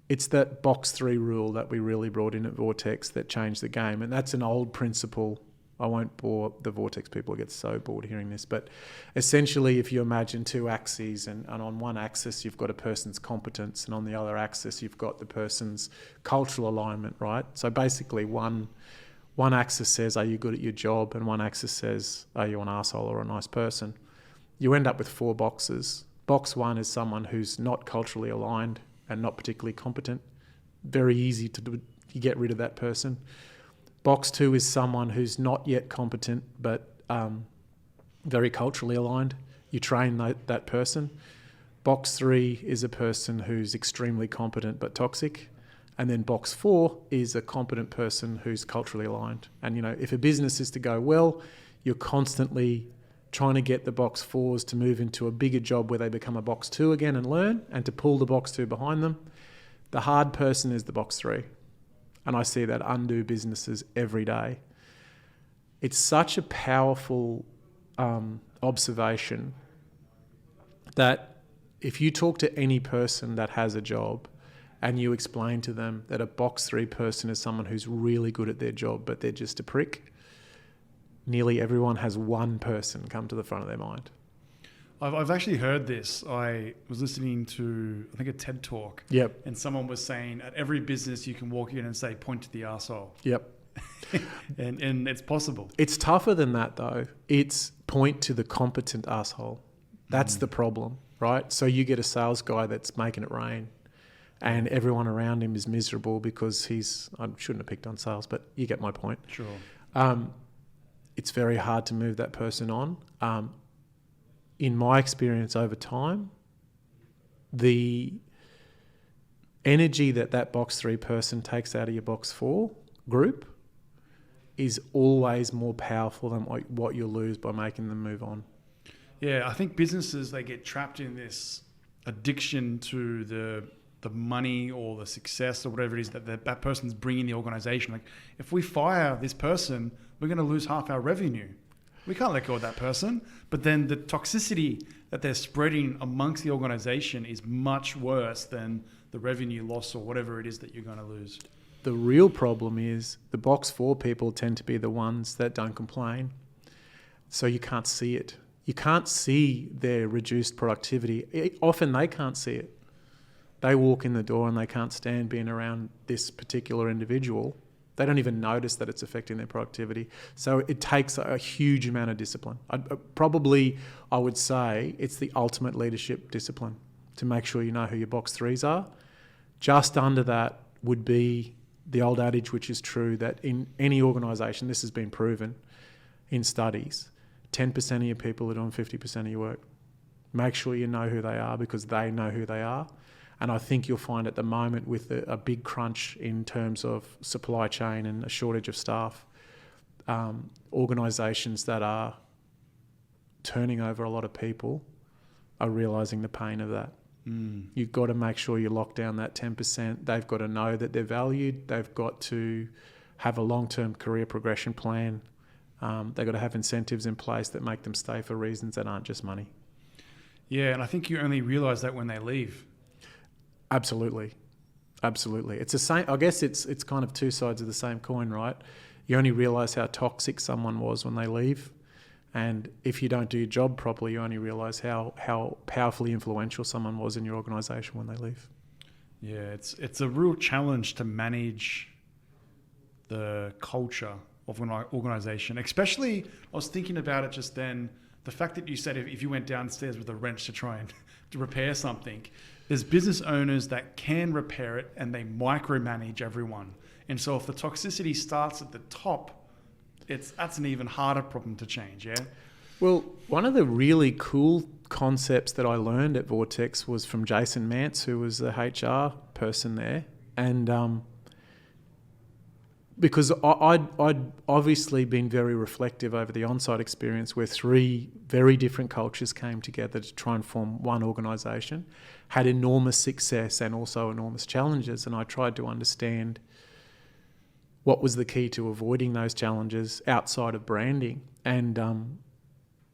it's that box 3 rule that we really brought in at Vortex that changed the game. And that's an old principle I won't bore the Vortex people. I get so bored hearing this. But essentially, if you imagine two axes, and on one axis you've got a person's competence, and on the other axis you've got the person's cultural alignment, right? So basically one axis says, are you good at your job? And one axis says, are you an arsehole or a nice person? You end up with 4 boxes. Box 1 is someone who's not culturally aligned and not particularly competent. Very easy to get rid of that person. Box 2 is someone who's not yet competent but very culturally aligned. You train that person. Box 3 is a person who's extremely competent but toxic. And then box 4 is a competent person who's culturally aligned. And, if a business is to go well, you're constantly trying to get the box 4s to move into a bigger job where they become a box 2 again and learn, and to pull the box 2 behind them. The hard person is the box 3. And I see that undo businesses every day. It's such a powerful observation that if you talk to any person that has a job and you explain to them that a box 3 person is someone who's really good at their job but they're just a prick, nearly everyone has one person come to the front of their mind. I've actually heard this. I was listening to, I think, a TED Talk. Yep. And someone was saying at every business you can walk in and say, point to the arsehole. Yep. and it's possible. It's tougher than that, though. It's point to the competent arsehole. That's the problem, right? So you get a sales guy that's making it rain and everyone around him is miserable because I shouldn't have picked on sales, but you get my point. Sure. It's very hard to move that person on. In my experience over time, the energy that box 3 person takes out of your box 4 group is always more powerful than what you'll lose by making them move on. Yeah, I think businesses, they get trapped in this addiction to the money or the success or whatever it is that person's bringing the organization. Like, if we fire this person, we're going to lose half our revenue. We can't let go of that person. But then the toxicity that they're spreading amongst the organization is much worse than the revenue loss or whatever it is that you're going to lose. The real problem is the box 4 people tend to be the ones that don't complain. So you can't see it. You can't see their reduced productivity. Often they can't see it. They walk in the door and they can't stand being around this particular individual. They don't even notice that it's affecting their productivity. So it takes a huge amount of discipline. I would say it's the ultimate leadership discipline to make sure you know who your box 3s are. Just under that would be the old adage, which is true, that in any organisation, this has been proven in studies, 10% of your people are doing 50% of your work. Make sure you know who they are because they know who they are. And I think you'll find at the moment with a big crunch in terms of supply chain and a shortage of staff, organisations that are turning over a lot of people are realising the pain of that. You've got to make sure you lock down that 10%. They've got to know that they're valued. They've got to have a long-term career progression plan. They've got to have incentives in place that make them stay for reasons that aren't just money. Yeah, and I think you only realise that when they leave. Absolutely. It's the same. I guess it's kind of two sides of the same coin, right? You only realise how toxic someone was when they leave. And if you don't do your job properly, you only realise how powerfully influential someone was in your organisation when they leave. Yeah, it's a real challenge to manage the culture of an organisation. Especially, I was thinking about it just then, the fact that you said if you went downstairs with a wrench to try and to repair something, there's business owners that can repair it and they micromanage everyone. And so if the toxicity starts at the top, that's an even harder problem to change, yeah? Well, one of the really cool concepts that I learned at Vortex was from Jason Mance, who was the HR person there. And because I'd obviously been very reflective over the on-site experience where 3 very different cultures came together to try and form one organisation, had enormous success and also enormous challenges. And I tried to understand what was the key to avoiding those challenges outside of branding. And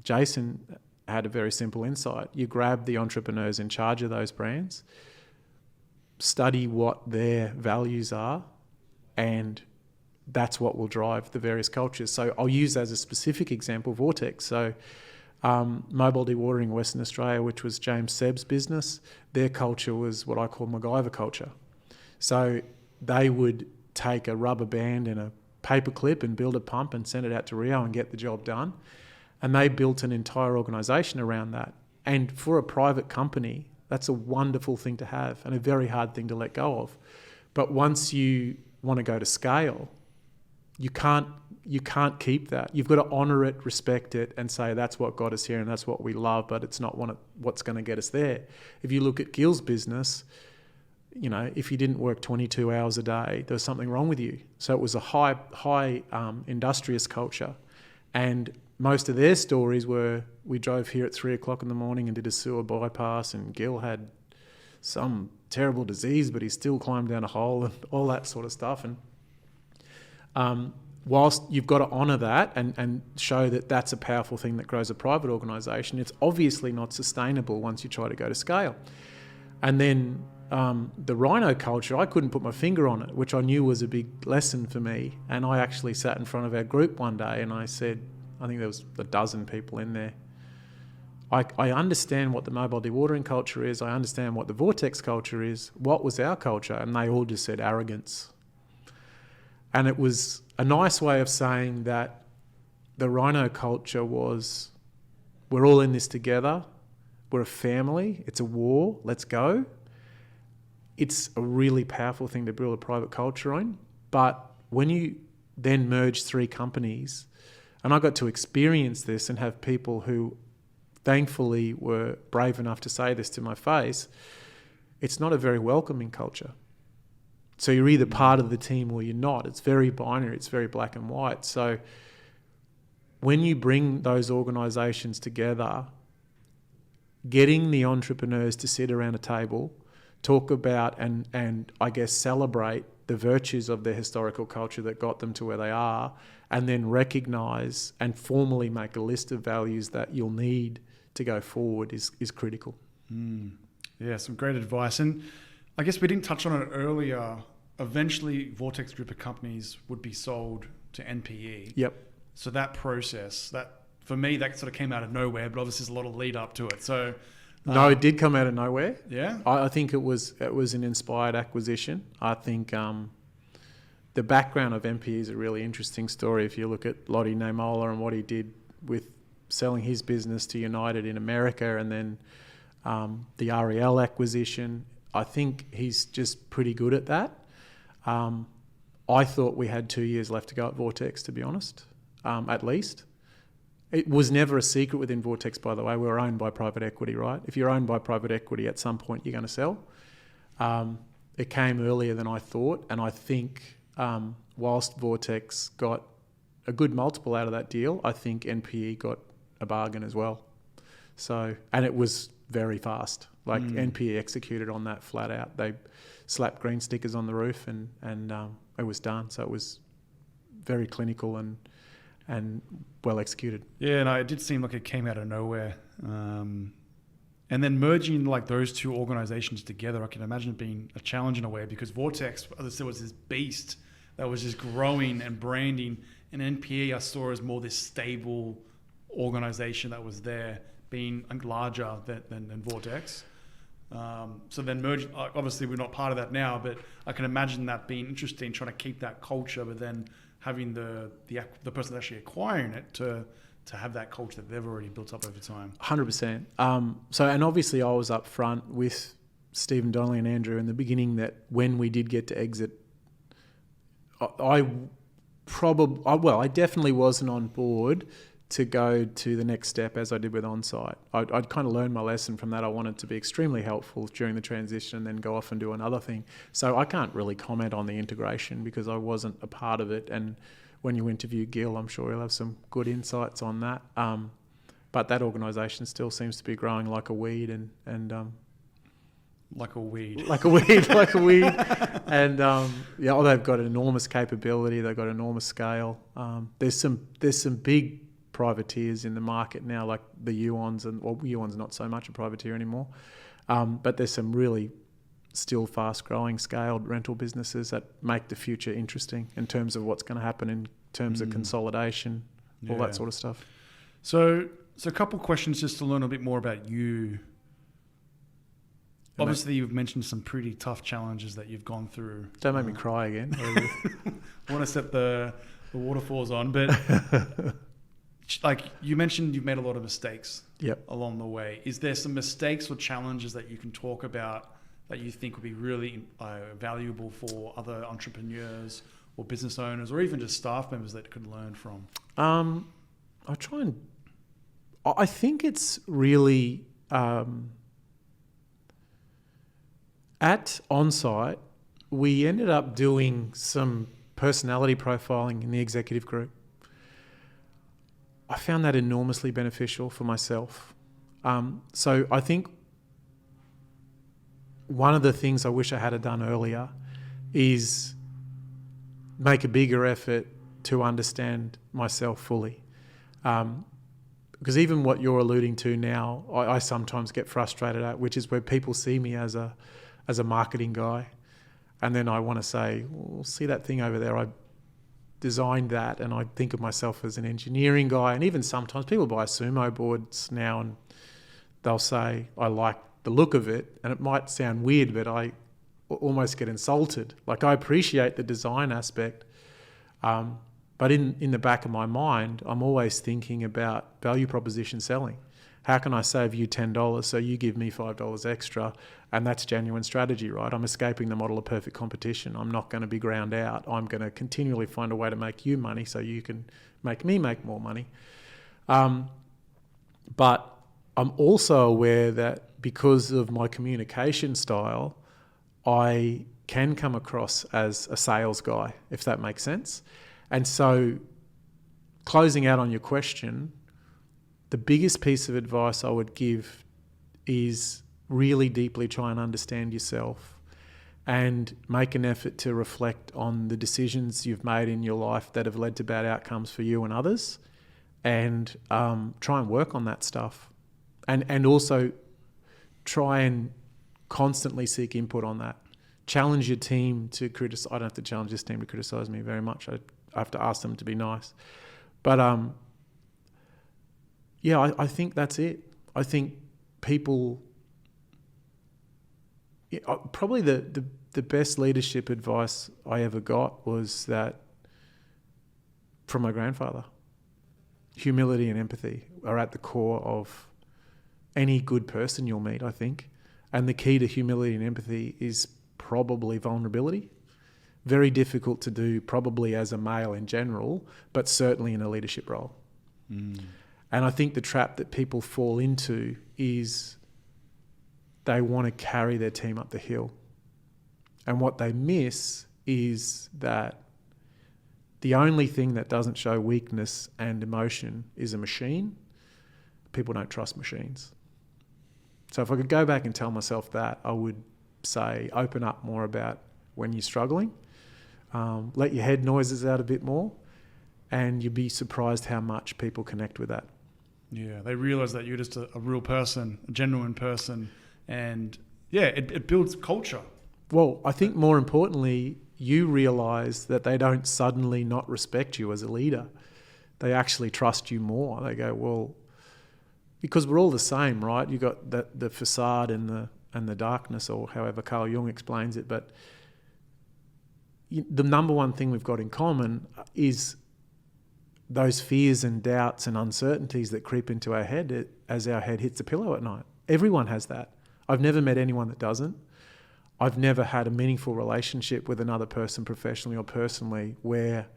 Jason had a very simple insight. You grab the entrepreneurs in charge of those brands, study what their values are, and that's what will drive the various cultures. So I'll use as a specific example Vortex. So Mobile Dewatering Western Australia, which was James Sebb's business, their culture was what I call MacGyver culture. So they would take a rubber band and a paper clip and build a pump and send it out to Rio and get the job done. And they built an entire organisation around that. And for a private company, that's a wonderful thing to have and a very hard thing to let go of. But once you want to go to scale, you can't keep that. You've got to honour it, respect it, and say that's what got us here and that's what we love, but it's not what's going to get us there. If you look at Gil's business, you know, if you didn't work 22 hours a day, there was something wrong with you. So it was a high industrious culture. And most of their stories were, we drove here at 3 o'clock in the morning and did a sewer bypass, and Gil had some terrible disease, but he still climbed down a hole and all that sort of stuff. And whilst you've got to honour that and show that that's a powerful thing that grows a private organisation, it's obviously not sustainable once you try to go to scale. And then the Rhino culture, I couldn't put my finger on it, which I knew was a big lesson for me. And I actually sat in front of our group one day and I said, I think there was a dozen people in there, I understand what the mobile dewatering culture is. I understand what the Vortex culture is. What was our culture? And they all just said arrogance. And it was a nice way of saying that the Rhino culture was, we're all in this together. We're a family. It's a war. Let's go. It's a really powerful thing to build a private culture on. But when you then merge three companies, and I got to experience this and have people who thankfully were brave enough to say this to my face, it's not a very welcoming culture. So you're either part of the team or you're not. It's very binary. It's very black and white. So when you bring those organisations together, getting the entrepreneurs to sit around a table, talk about and I guess celebrate the virtues of their historical culture that got them to where they are, and then recognise and formally make a list of values that you'll need to go forward is critical. Yeah, some great advice. And I guess we didn't touch on it earlier. Eventually, Vortex Group of companies would be sold to NPE. Yep. So that process, that for me, that sort of came out of nowhere, but obviously there's a lot of lead up to it. So no, it did come out of nowhere. Yeah. I think it was an inspired acquisition. I think the background of NPE is a really interesting story. If you look at Lottie Namola and what he did with selling his business to United in America, and then the REL acquisition, I think he's just pretty good at that. I thought we had 2 years left to go at Vortex, to be honest, at least. It was never a secret within Vortex, by the way. We were owned by private equity, right? If you're owned by private equity, at some point you're going to sell. It came earlier than I thought, and I think whilst Vortex got a good multiple out of that deal, I think NPE got a bargain as well. So, and it was very fast. Like NPE executed on that flat out. They slapped green stickers on the roof and it was done. So it was very clinical and well executed. Yeah, no, it did seem like it came out of nowhere. And then merging like those two organizations together, I can imagine it being a challenge in a way, because Vortex, as I said, was this beast that was just growing and branding, and NPE I saw as more this stable organization that was there, being larger than Vortex. So then merging, obviously we're not part of that now, but I can imagine that being interesting, trying to keep that culture, but then having the person actually acquiring it to have that culture that they've already built up over time. 100%. So, and obviously I was up front with Stephen Donnelly and Andrew in the beginning that when we did get to exit, I definitely wasn't on board to go to the next step as I did with Onsite. I'd kind of learned my lesson from that. I wanted to be extremely helpful during the transition and then go off and do another thing. So I can't really comment on the integration because I wasn't a part of it. And when you interview Gil, I'm sure he'll have some good insights on that. But that organisation still seems to be growing like a weed and like a weed. Like a weed. And yeah, they've got an enormous capability. They've got enormous scale. There's some big privateers in the market now, like the Yuons, Yuon's not so much a privateer anymore. But there's some really still fast-growing, scaled rental businesses that make the future interesting in terms of what's going to happen in terms of consolidation, all that sort of stuff. So a couple questions just to learn a bit more about you. Obviously, you've mentioned some pretty tough challenges that you've gone through. Don't make me cry again. I want to set the waterfalls on, but like you mentioned, you've made a lot of mistakes along the way. Is there some mistakes or challenges that you can talk about that you think would be really valuable for other entrepreneurs or business owners or even just staff members that could learn from? I think it's really... At Onsite, we ended up doing some personality profiling in the executive group. I found that enormously beneficial for myself. So I think one of the things I wish I had done earlier is make a bigger effort to understand myself fully. Because even what you're alluding to now, I sometimes get frustrated at, which is where people see me as a marketing guy. And then I want to say, well, see that thing over there? I designed that, and I think of myself as an engineering guy. And even sometimes people buy sumo boards now and they'll say, I like the look of it. And it might sound weird, but I almost get insulted. Like, I appreciate the design aspect. But in the back of my mind, I'm always thinking about value proposition selling. How can I save you $10 so you give me $5 extra? And that's genuine strategy, right? I'm escaping the model of perfect competition. I'm not going to be ground out. I'm going to continually find a way to make you money so you can make me make more money. But I'm also aware that because of my communication style, I can come across as a sales guy, if that makes sense. And so, closing out on your question, the biggest piece of advice I would give is really deeply try and understand yourself and make an effort to reflect on the decisions you've made in your life that have led to bad outcomes for you and others, and try and work on that stuff. And also try and constantly seek input on that. Challenge your team to criticize. I don't have to challenge this team to criticize me very much. I have to ask them to be nice. But I think that's it. I think people... probably the best leadership advice I ever got was that from my grandfather. Humility and empathy are at the core of any good person you'll meet, I think. And the key to humility and empathy is probably vulnerability. Very difficult to do probably as a male in general, but certainly in a leadership role. And I think the trap that people fall into is they want to carry their team up the hill. And what they miss is that the only thing that doesn't show weakness and emotion is a machine. People don't trust machines. So if I could go back and tell myself that, I would say open up more about when you're struggling. Let your head noises out a bit more, and you'd be surprised how much people connect with that. Yeah, they realize that you're just a real person, a genuine person, and it builds culture. Well, I think more importantly, you realize that they don't suddenly not respect you as a leader. They actually trust you more. They go, well, because we're all the same, right? You got the facade and the darkness, or however Carl Jung explains it, but the number one thing we've got in common is those fears and doubts and uncertainties that creep into our head as our head hits the pillow at night. Everyone has that. I've never met anyone that doesn't. I've never had a meaningful relationship with another person, professionally or personally, where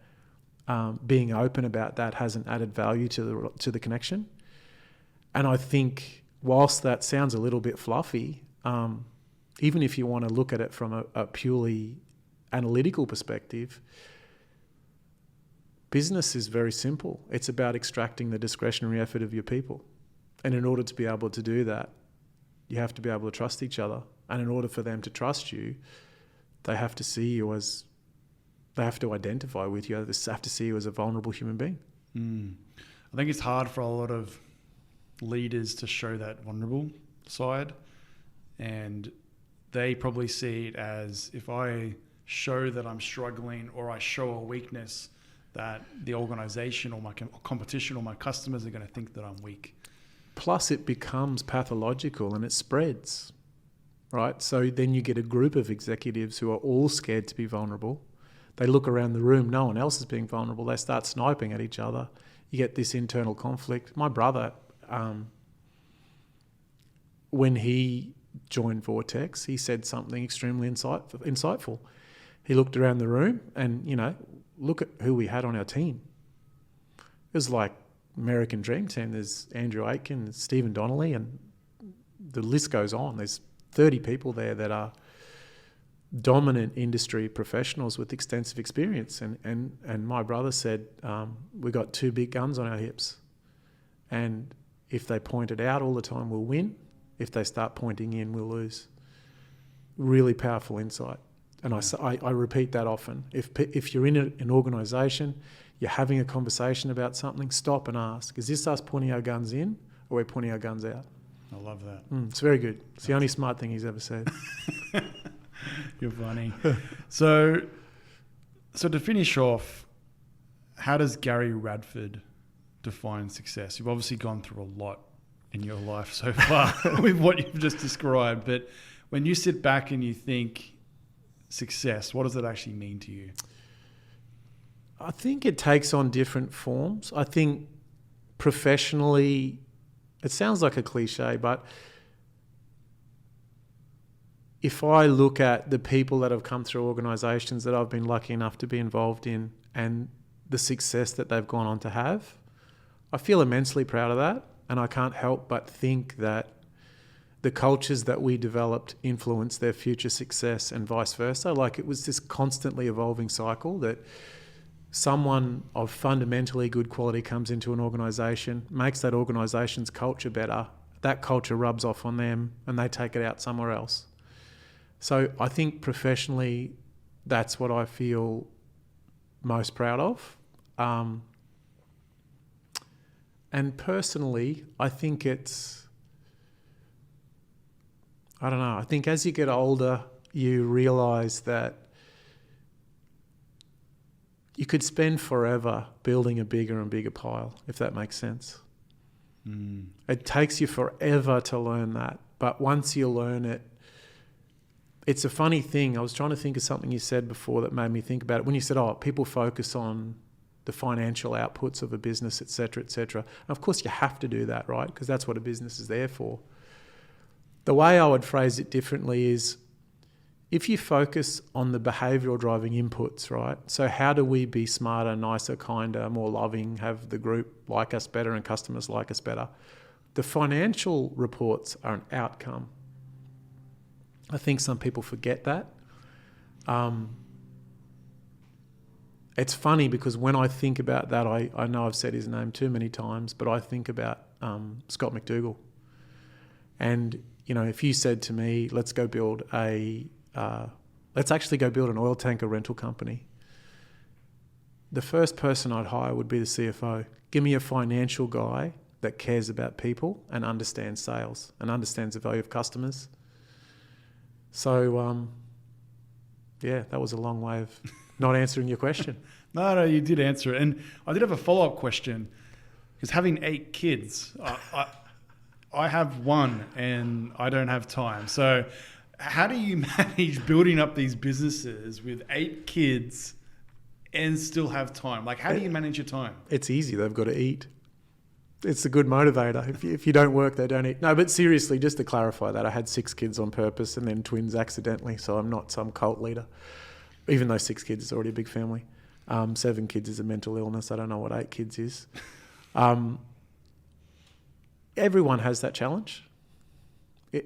being open about that hasn't added value to the connection. And I think whilst that sounds a little bit fluffy, even if you want to look at it from a purely analytical perspective, business is very simple. It's about extracting the discretionary effort of your people. And in order to be able to do that, you have to be able to trust each other. And in order for them to trust you, they have to see you as, they have to identify with you. They have to see you as a vulnerable human being. I think it's hard for a lot of leaders to show that vulnerable side. And they probably see it as if I show that I'm struggling or I show a weakness, that the organization or my competition or my customers are going to think that I'm weak. Plus it becomes pathological and it spreads, right? So then you get a group of executives who are all scared to be vulnerable. They look around the room, no one else is being vulnerable. They start sniping at each other. You get this internal conflict. My brother, when he joined Vortex, he said something extremely insightful. He looked around the room and, look at who we had on our team. It was like American Dream Team. There's Andrew Aitken, there's Stephen Donnelly, and the list goes on. There's 30 people there that are dominant industry professionals with extensive experience. And my brother said, we got two big guns on our hips. And if they point it out all the time, we'll win. If they start pointing in, we'll lose. Really powerful insight. And I repeat that often. If you're in an organisation, you're having a conversation about something, stop and ask, is this us pointing our guns in or we're pointing our guns out? I love that. It's very good. It's the only smart thing he's ever said. You're funny. So to finish off, how does Gary Radford define success? You've obviously gone through a lot in your life so far with what you've just described, but when you sit back and you think success, what does it actually mean to you? I think it takes on different forms. I think professionally, it sounds like a cliche, but if I look at the people that have come through organisations that I've been lucky enough to be involved in and the success that they've gone on to have, I feel immensely proud of that. And I can't help but think that the cultures that we developed influence their future success and vice versa. Like, it was this constantly evolving cycle that someone of fundamentally good quality comes into an organisation, makes that organisation's culture better, that culture rubs off on them and they take it out somewhere else. So I think professionally, that's what I feel most proud of. And personally, I think I think as you get older, you realise that you could spend forever building a bigger and bigger pile, if that makes sense. It takes you forever to learn that. But once you learn it, it's a funny thing. I was trying to think of something you said before that made me think about it. When you said, people focus on the financial outputs of a business, et cetera, et cetera. And of course, you have to do that, right? Because that's what a business is there for. The way I would phrase it differently is, if you focus on the behavioural driving inputs, right? So how do we be smarter, nicer, kinder, more loving, have the group like us better and customers like us better? The financial reports are an outcome. I think some people forget that. It's funny because when I think about that, I know I've said his name too many times, but I think about Scott McDougall. And, if you said to me, let's actually go build an oil tanker rental company, the first person I'd hire would be the CFO. Give me a financial guy that cares about people and understands sales and understands the value of customers. So, that was a long way of not answering your question. No, you did answer it. And I did have a follow-up question, because having 8 kids, I have one and I don't have time. So how do you manage building up these businesses with 8 kids and still have time? Like, how do you manage your time? It's easy. They've got to eat. It's a good motivator. If you don't work, they don't eat. No, but seriously, just to clarify that, I had 6 kids on purpose and then twins accidentally, so I'm not some cult leader. Even though 6 kids is already a big family. 7 kids is a mental illness. I don't know what 8 kids is. Everyone has that challenge.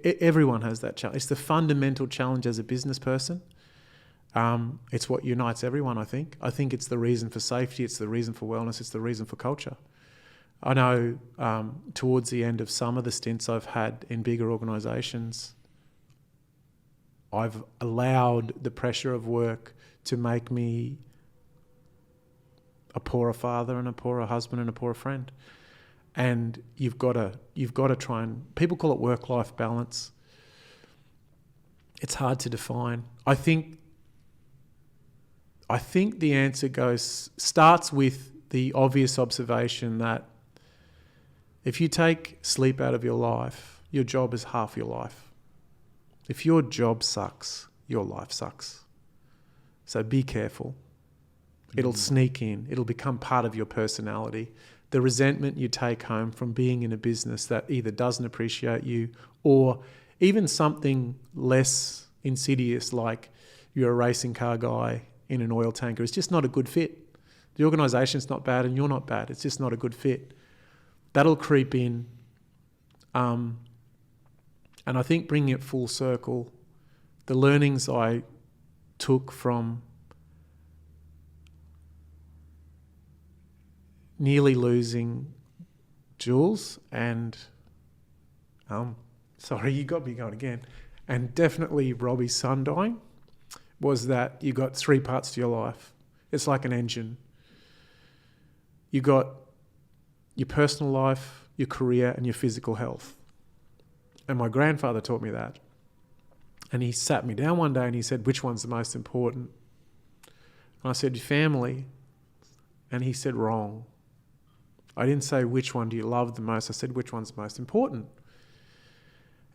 Everyone has that challenge. It's the fundamental challenge as a business person. It's what unites everyone, I think. I think it's the reason for safety. It's the reason for wellness. It's the reason for culture. I know towards the end of some of the stints I've had in bigger organisations, I've allowed the pressure of work to make me a poorer father and a poorer husband and a poorer friend. And you've got to try and, people call it work-life balance. It's hard to define. I think the answer starts with the obvious observation that if you take sleep out of your life, your job is half your life. If your job sucks, your life sucks. So be careful. It'll sneak in. It'll become part of your personality. The resentment you take home from being in a business that either doesn't appreciate you, or even something less insidious like you're a racing car guy in an oil tanker, is just not a good fit. The organisation's not bad and you're not bad. It's just not a good fit. That'll creep in. And I think bringing it full circle, the learnings I took from nearly losing Jules and, sorry, you got me going again, and definitely Robbie's son dying, was that you got three parts to your life. It's like an engine. You got your personal life, your career, and your physical health. And my grandfather taught me that. And he sat me down one day and he said, which one's the most important? And I said, your family. And he said, wrong. I didn't say, which one do you love the most? I said, which one's the most important?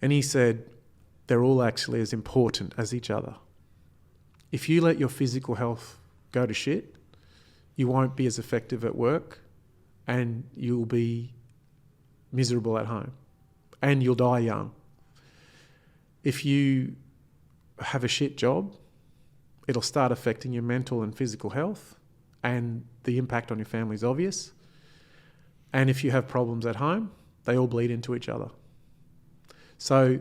And he said, they're all actually as important as each other. If you let your physical health go to shit, you won't be as effective at work and you'll be miserable at home and you'll die young. If you have a shit job, it'll start affecting your mental and physical health, and the impact on your family is obvious. And if you have problems at home, they all bleed into each other. So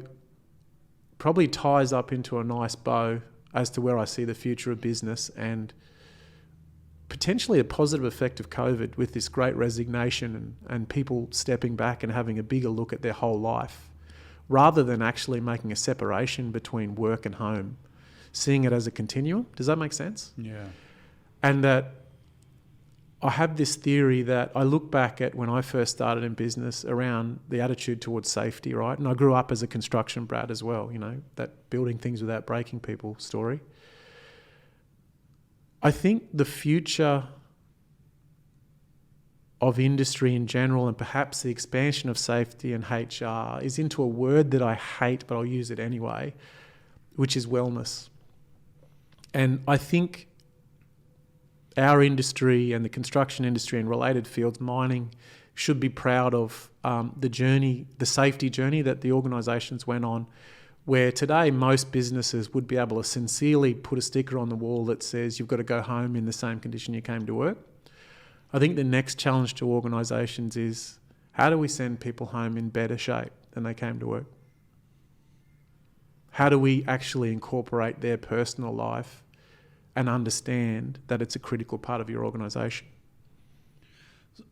probably ties up into a nice bow as to where I see the future of business and potentially a positive effect of COVID with this great resignation and people stepping back and having a bigger look at their whole life, rather than actually making a separation between work and home, seeing it as a continuum. Does that make sense? Yeah. And that I have this theory that I look back at when I first started in business around the attitude towards safety, right? And I grew up as a construction brat as well, you know, that building things without breaking people story. I think the future of industry in general, and perhaps the expansion of safety and HR, is into a word that I hate, but I'll use it anyway, which is wellness. And I think our industry and the construction industry and related fields, mining, should be proud of the journey, the safety journey that the organisations went on, where today most businesses would be able to sincerely put a sticker on the wall that says you've got to go home in the same condition you came to work. I think the next challenge to organisations is, how do we send people home in better shape than they came to work? How do we actually incorporate their personal life and understand that it's a critical part of your organisation?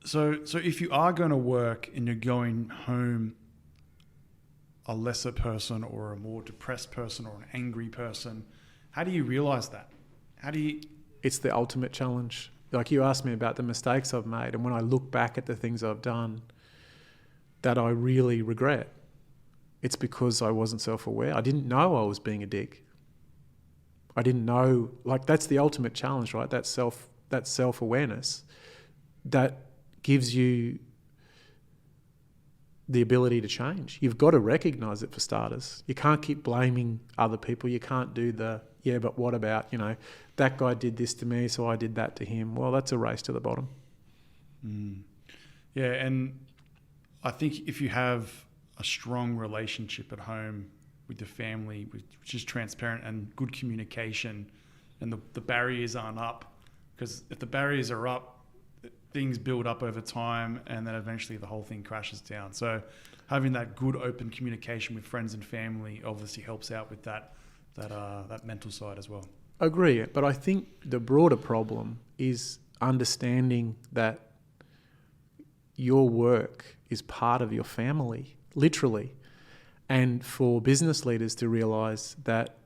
So if you are going to work and you're going home a lesser person or a more depressed person or an angry person, how do you realise that? It's the ultimate challenge. Like, you asked me about the mistakes I've made, and when I look back at the things I've done that I really regret, it's because I wasn't self-aware. I didn't know I was being a dick. I didn't know, like, that's the ultimate challenge, right? That self-awareness that gives you the ability to change. You've got to recognise it, for starters. You can't keep blaming other people. You can't do yeah, but what about, that guy did this to me, so I did that to him. Well, that's a race to the bottom. Yeah, and I think if you have a strong relationship at home with the family, which is transparent and good communication, and the barriers aren't up, because if the barriers are up, things build up over time, and then eventually the whole thing crashes down. So having that good open communication with friends and family obviously helps out with that mental side as well. Agree, but I think the broader problem is understanding that your work is part of your family, literally, and for business leaders to realise that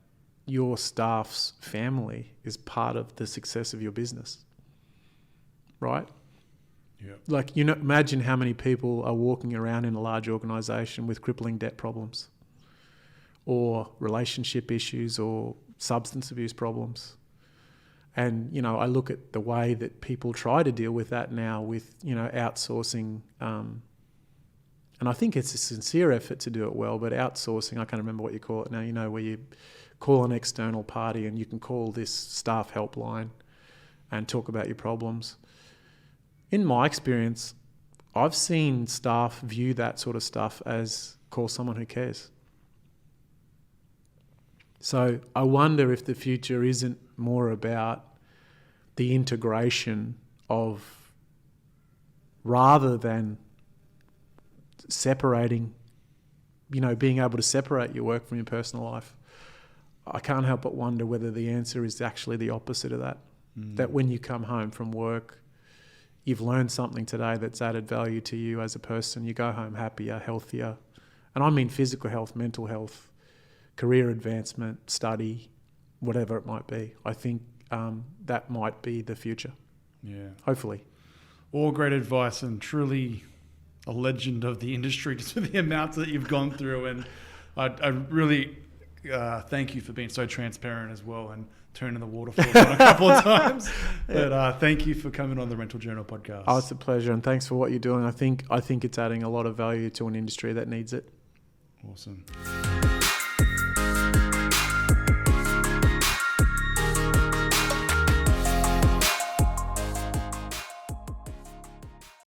your staff's family is part of the success of your business, right? Yeah. Like, imagine how many people are walking around in a large organisation with crippling debt problems, or relationship issues or substance abuse problems. And, you know, I look at the way that people try to deal with that now with, you know, outsourcing. And I think it's a sincere effort to do it well, but outsourcing, I can't remember what you call it now, you know, where you call an external party and you can call this staff helpline and talk about your problems. In my experience, I've seen staff view that sort of stuff as call someone who cares. So I wonder if the future isn't more about the integration of, rather than separating, you know, being able to separate your work from your personal life. I can't help but wonder whether the answer is actually the opposite of that. That when you come home from work, you've learned something today that's added value to you as a person. You go home happier, healthier. And I mean physical health, mental health, career advancement, study, whatever it might be. I think that might be the future. Yeah. Hopefully. All great advice, and truly a legend of the industry, just for the amounts that you've gone through. And I really thank you for being so transparent as well and turning the waterfall on a couple of times. But thank you for coming on the Rental Journal podcast. Oh, it's a pleasure, and thanks for what you're doing. I think it's adding a lot of value to an industry that needs it. Awesome.